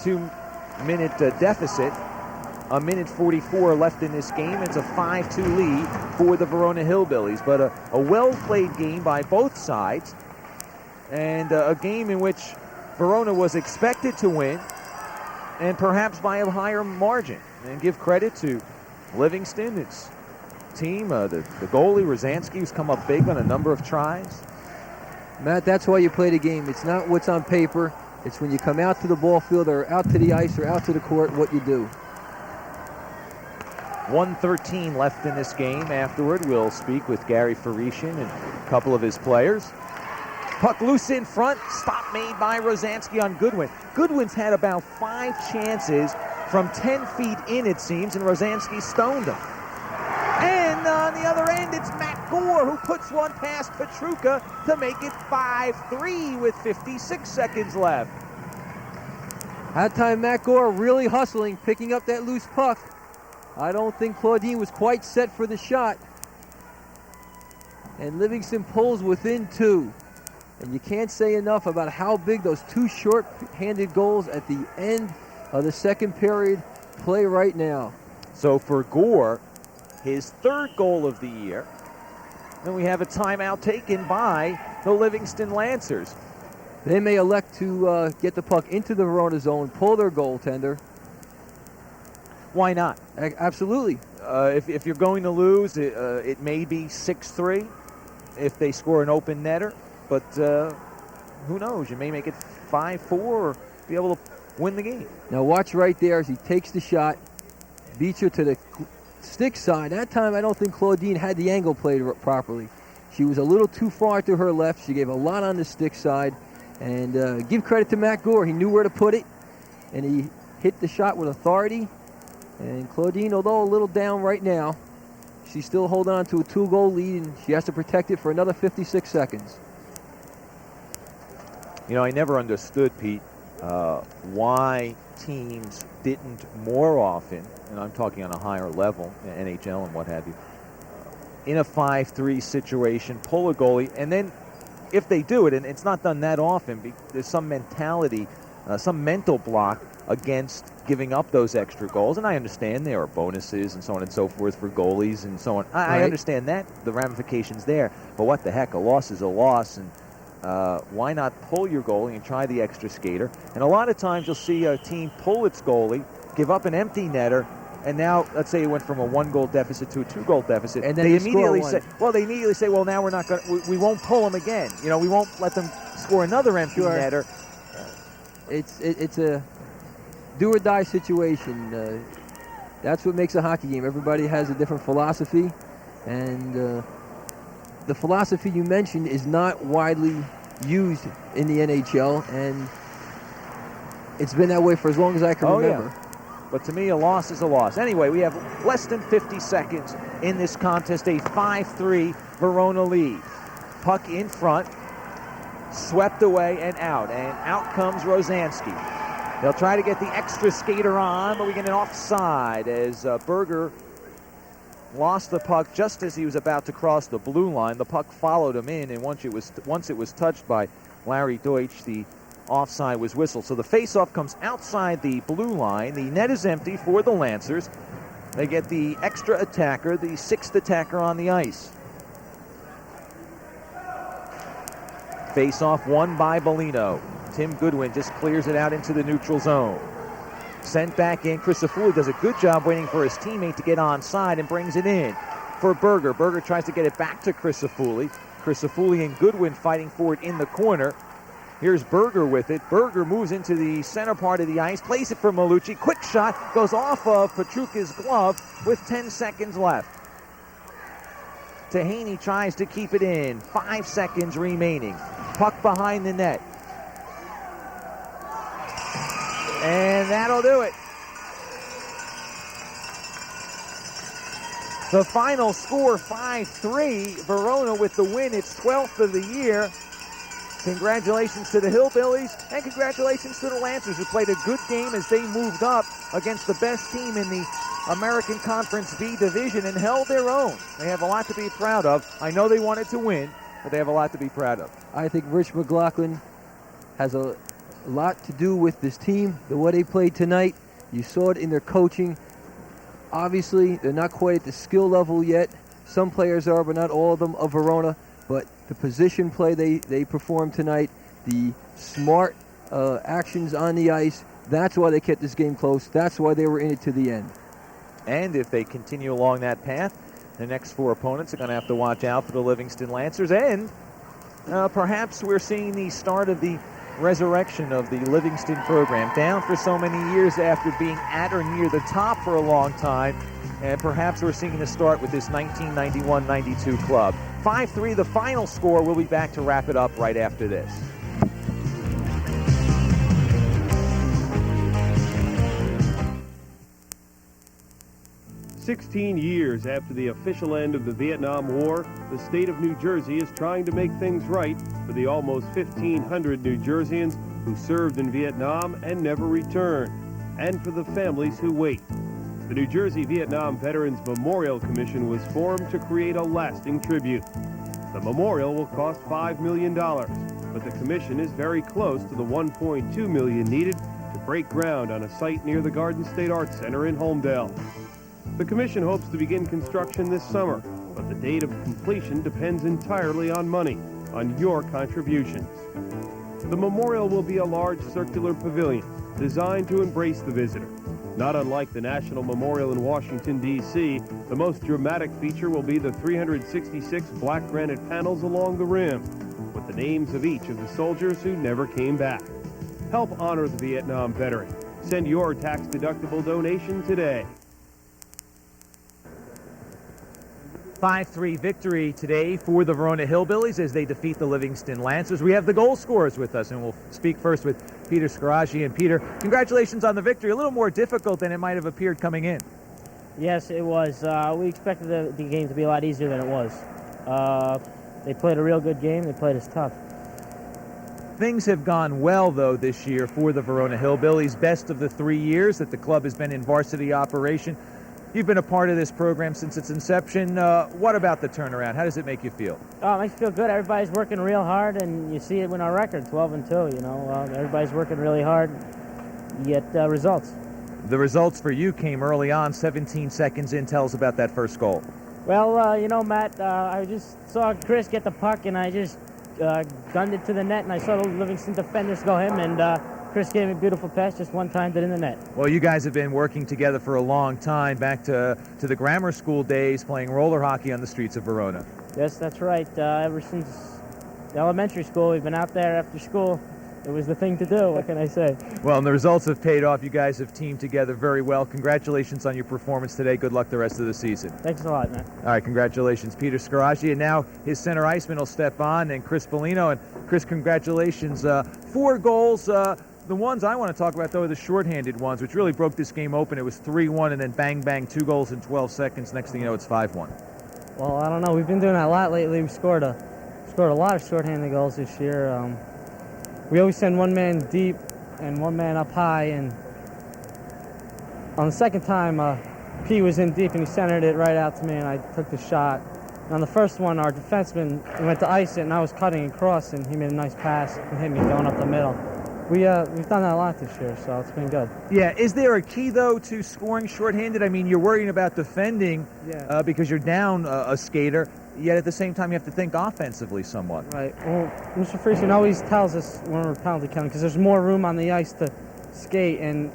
2-minute deficit. A minute 44 left in this game. It's a 5-2 lead for the Verona Hillbillies, but a well-played game by both sides, and a game in which Verona was expected to win, and perhaps by a higher margin. And give credit to Livingston, its team, the goalie, Rosansky, who's come up big on a number of tries. Matt, that's why you play the game. It's not what's on paper. It's when you come out to the ball field or out to the ice or out to the court, what you do. 1:13 left in this game. Afterward, we'll speak with Gary Ferishin and a couple of his players. Puck loose in front. Stop made by Rosansky on Goodwin. Goodwin's had about 5 chances from 10 feet in, it seems, and Rosansky stoned him. And on the other end, it's Matt Gore who puts one past Pietrucha to make it 5-3 with 56 seconds left. That time, Matt Gore really hustling, picking up that loose puck. I don't think Claudine was quite set for the shot. And Livingston pulls within 2. And you can't say enough about how big those 2 short-handed goals at the end of the second period play right now. So for Gore, his 3rd goal of the year. Then we have a timeout taken by the Livingston Lancers. They may elect to get the puck into the Verona zone, pull their goaltender. Why not? Absolutely. If you're going to lose, it may be 6-3 if they score an open netter. But who knows? You may make it 5-4 or be able to win the game. Now watch right there as he takes the shot, beats her to the stick side. That time I don't think Claudine had the angle played properly. She was a little too far to her left. She gave a lot on the stick side. And give credit to Matt Gore. He knew where to put it, and he hit the shot with authority. And Claudine, although a little down right now, she still hold on to a 2-goal lead, and she has to protect it for another 56 seconds. You know, I never understood, Pete, why teams didn't more often, and I'm talking on a higher level, NHL and what have you, in a 5-3 situation, pull a goalie, and then if they do it, and it's not done that often, there's some mentality, some mental block against giving up those extra goals. And I understand there are bonuses and so on and so forth for goalies and so on. I understand that, the ramifications there. But what the heck, a loss is a loss. And why not pull your goalie and try the extra skater? And a lot of times you'll see a team pull its goalie, give up an empty netter, and now let's say it went from a 1-goal deficit to a 2-goal deficit, and then they score immediately one. say, well, now we're not going to, we won't pull them again. You know, we won't let them score another empty netter. It's a do-or-die situation. That's what makes a hockey game. Everybody has a different philosophy, and the philosophy you mentioned is not widely used in the NHL, and it's been that way for as long as I can remember. Yeah. But to me, a loss is a loss. Anyway, we have less than 50 seconds in this contest, a 5-3 Verona lead. Puck in front, swept away and out comes Rosansky. They'll try to get the extra skater on, but we get an offside as Berger lost the puck just as he was about to cross the blue line. The puck followed him in, and once it was touched by Larry Deutsch, the offside was whistled. So the faceoff comes outside the blue line. The net is empty for the Lancers. They get the extra attacker, the 6th attacker on the ice. Faceoff won by Bellino. Tim Goodwin just clears it out into the neutral zone. Sent back in. Crisafulli does a good job waiting for his teammate to get onside and brings it in for Berger. Berger tries to get it back to Crisafulli. Crisafulli and Goodwin fighting for it in the corner. Here's Berger with it. Berger moves into the center part of the ice, plays it for Malucci. Quick shot goes off of Pietrucha's glove with 10 seconds left. Tahaney tries to keep it in. 5 seconds remaining. Puck behind the net. And that'll do it. The final score, 5-3. Verona with the win. It's 12th of the year. Congratulations to the Hillbillies, and congratulations to the Lancers, who played a good game as they moved up against the best team in the American Conference B division and held their own. They have a lot to be proud of. I know they wanted to win, but they have a lot to be proud of. I think Rich McLoughlin has a lot to do with this team, the way they played tonight. You saw it in their coaching. Obviously, they're not quite at the skill level yet. Some players are, but not all of them of Verona. But the position play they performed tonight, the smart actions on the ice, that's why they kept this game close. That's why they were in it to the end. And if they continue along that path, the next 4 opponents are going to have to watch out for the Livingston Lancers. And perhaps we're seeing the start of the resurrection of the Livingston program, down for so many years after being at or near the top for a long time. And perhaps we're seeing the start with this 1991-92 club. 5-3, the final score. We'll be back to wrap it up right after this. "16 years after the official end of the Vietnam War, the state of New Jersey is trying to make things right for the almost 1,500 New Jerseyans who served in Vietnam and never returned, and for the families who wait. The New Jersey Vietnam Veterans Memorial Commission was formed to create a lasting tribute. The memorial will cost $5 million, but the commission is very close to the $1.2 million needed to break ground on a site near the Garden State Arts Center in Holmdel. The commission hopes to begin construction this summer, but the date of completion depends entirely on money, on your contributions. The memorial will be a large circular pavilion designed to embrace the visitor. Not unlike the National Memorial in Washington, D.C., the most dramatic feature will be the 366 black granite panels along the rim, with the names of each of the soldiers who never came back. Help honor the Vietnam veteran. Send your tax-deductible donation today. 5-3 victory today for the Verona Hillbillies as they defeat the Livingston Lancers. We have the goal scorers with us, and we'll speak first with Peter Scaraggi. And Peter, congratulations on the victory. A little more difficult than it might have appeared coming in. Yes, it was. We expected the game to be a lot easier than it was. They played a real good game. They played us tough. Things have gone well, though, this year for the Verona Hillbillies. Best of the 3 years that the club has been in varsity operation. You've been a part of this program since its inception. What about the turnaround? How does it make you feel? Oh, it makes me feel good. Everybody's working real hard, and you see it in our record, 12-2. You know, everybody's working really hard. You get results. The results for you came early on, 17 seconds in. Tell us about that first goal. Well, you know, Matt, I just saw Chris get the puck, and I just gunned it to the net, and I saw the Livingston defenders go him, and Chris gave me a beautiful pass, just one time, did in the net. Well, you guys have been working together for a long time, back to the grammar school days, playing roller hockey on the streets of Verona. Yes, that's right. Ever since elementary school, we've been out there after school. It was the thing to do, what can I say? Well, and the results have paid off. You guys have teamed together very well. Congratulations on your performance today. Good luck the rest of the season. Thanks a lot, man. All right, congratulations, Peter Scaraggi. And now his center iceman will step on, and Chris Bellino. And Chris, congratulations. 4 goals. The ones I want to talk about, though, are the shorthanded ones, which really broke this game open. It was 3-1, and then bang, bang, 2 goals in 12 seconds. Next thing you know, it's 5-1. Well, I don't know. We've been doing that a lot lately. We scored a lot of shorthanded goals this year. We always send one man deep and one man up high, and on the second time, P was in deep and he centered it right out to me, and I took the shot. And on the first one, our defenseman went to ice it, and I was cutting across, and he made a nice pass and hit me going up the middle. We've done that a lot this year, so it's been good. Yeah, is there a key, though, to scoring shorthanded? I mean, you're worrying about defending because you're down a skater, yet at the same time you have to think offensively somewhat. Right. Well, Mr. Friesen always tells us when we're penalty counting, because there's more room on the ice to skate, and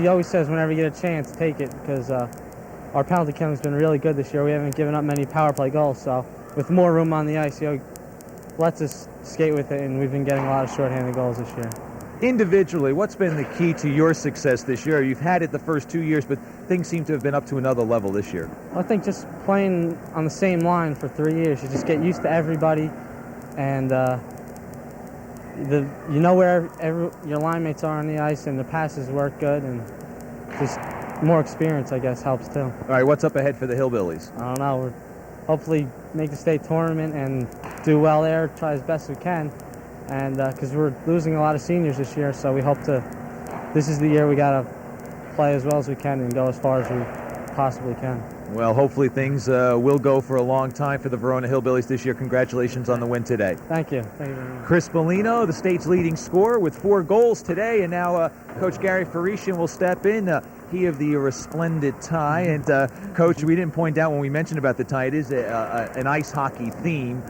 he always says whenever you get a chance, take it, because our penalty counting's been really good this year. We haven't given up many power play goals, so with more room on the ice, he lets us skate with it, and we've been getting a lot of shorthanded goals this year. Individually, what's been the key to your success this year? You've had it the first 2 years, but things seem to have been up to another level this year. I think just playing on the same line for 3 years, you just get used to everybody, and you know where your line mates are on the ice, and the passes work good, and just more experience, I guess, helps too. All right, what's up ahead for the Hillbillies? I don't know. We're hopefully make the state tournament and do well there, try as best we can. And because we're losing a lot of seniors this year, so we hope to, this is the year we got to play as well as we can and go as far as we possibly can. Well, hopefully things will go for a long time for the Verona Hillbillies this year. Congratulations on the win today. Thank you. Thank you very much. Chris Bellino, the state's leading scorer with 4 goals today, and now Coach Gary Farisian will step in. He of the resplendent tie. And Coach, we didn't point out when we mentioned about the tie, it is an ice hockey theme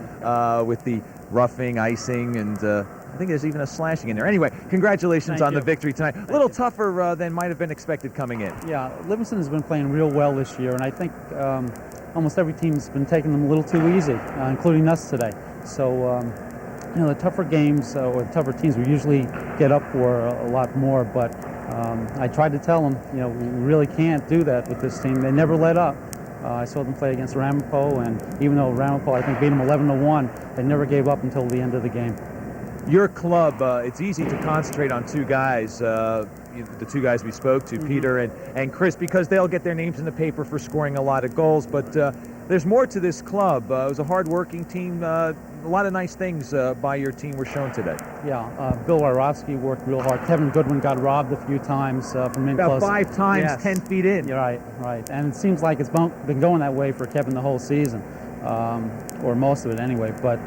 with the roughing, icing, and I think there's even a slashing in there. Anyway, congratulations on the victory tonight. A little tougher than might have been expected coming in. Yeah, Livingston has been playing real well this year, and I think almost every team's been taking them a little too easy, including us today. So, the tougher games or tougher teams we usually get up for a lot more, but I tried to tell them, we really can't do that with this team. They never let up. I saw them play against Ramapo, and even though Ramapo, I think, beat them 11-1, they never gave up until the end of the game. Your club, it's easy to concentrate on 2 guys, the 2 guys we spoke to, Peter and Chris, because they'll get their names in the paper for scoring a lot of goals, but there's more to this club. It was a hard-working team. A lot of nice things by your team were shown today. Yeah, Bill Wyrowski worked real hard. Kevin Goodwin got robbed a few times from in close. About 5 times, yes. 10 feet in. You're right. And it seems like it's been going that way for Kevin the whole season, or most of it anyway. But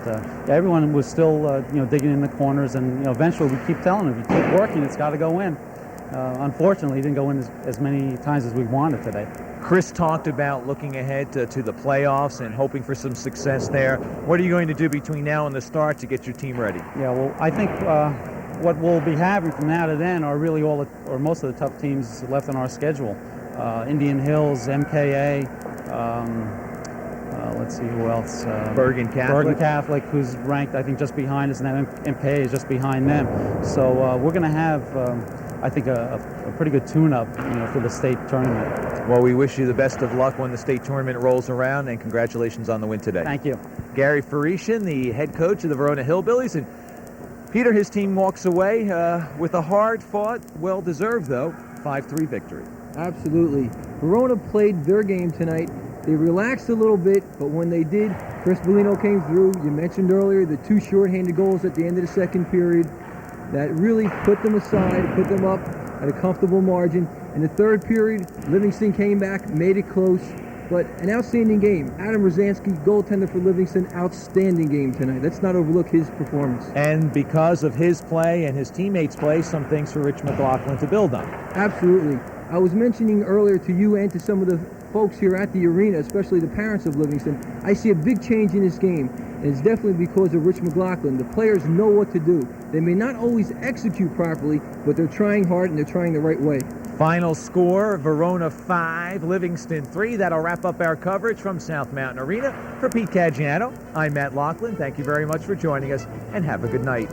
everyone was still, digging in the corners, and eventually we keep telling them, if you keep working, it's got to go in. Unfortunately, it didn't go in as many times as we wanted today. Chris talked about looking ahead to the playoffs and hoping for some success there. What are you going to do between now and the start to get your team ready? Yeah, well, I think what we'll be having from now to then are really most of the tough teams left on our schedule. Indian Hills, MKA, let's see who else. Bergen Catholic. Bergen Catholic, who's ranked, I think, just behind us, and MKA is just behind them. So we're going to have, I think, a pretty good tune-up, for the state tournament. Well, we wish you the best of luck when the state tournament rolls around, and congratulations on the win today. Thank you. Gary Farisian, the head coach of the Verona Hillbillies, and Peter, his team walks away with a hard-fought, well-deserved, though, 5-3 victory. Absolutely. Verona played their game tonight. They relaxed a little bit, but when they did, Chris Bellino came through. You mentioned earlier the 2 shorthanded goals at the end of the second period that really put them aside, put them up at a comfortable margin. In the third period, Livingston came back, made it close, but an outstanding game. Adam Rosansky, goaltender for Livingston, outstanding game tonight. Let's not overlook his performance. And because of his play and his teammates' play, some things for Rich McLoughlin to build on. Absolutely. I was mentioning earlier to you and to some of the folks here at the arena, especially the parents of Livingston, I see a big change in this game. And it's definitely because of Rich McLoughlin. The players know what to do. They may not always execute properly, but they're trying hard and they're trying the right way. Final score, Verona 5, Livingston 3. That'll wrap up our coverage from South Mountain Arena. For Pete Caggiano, I'm Matt Laughlin. Thank you very much for joining us, and have a good night.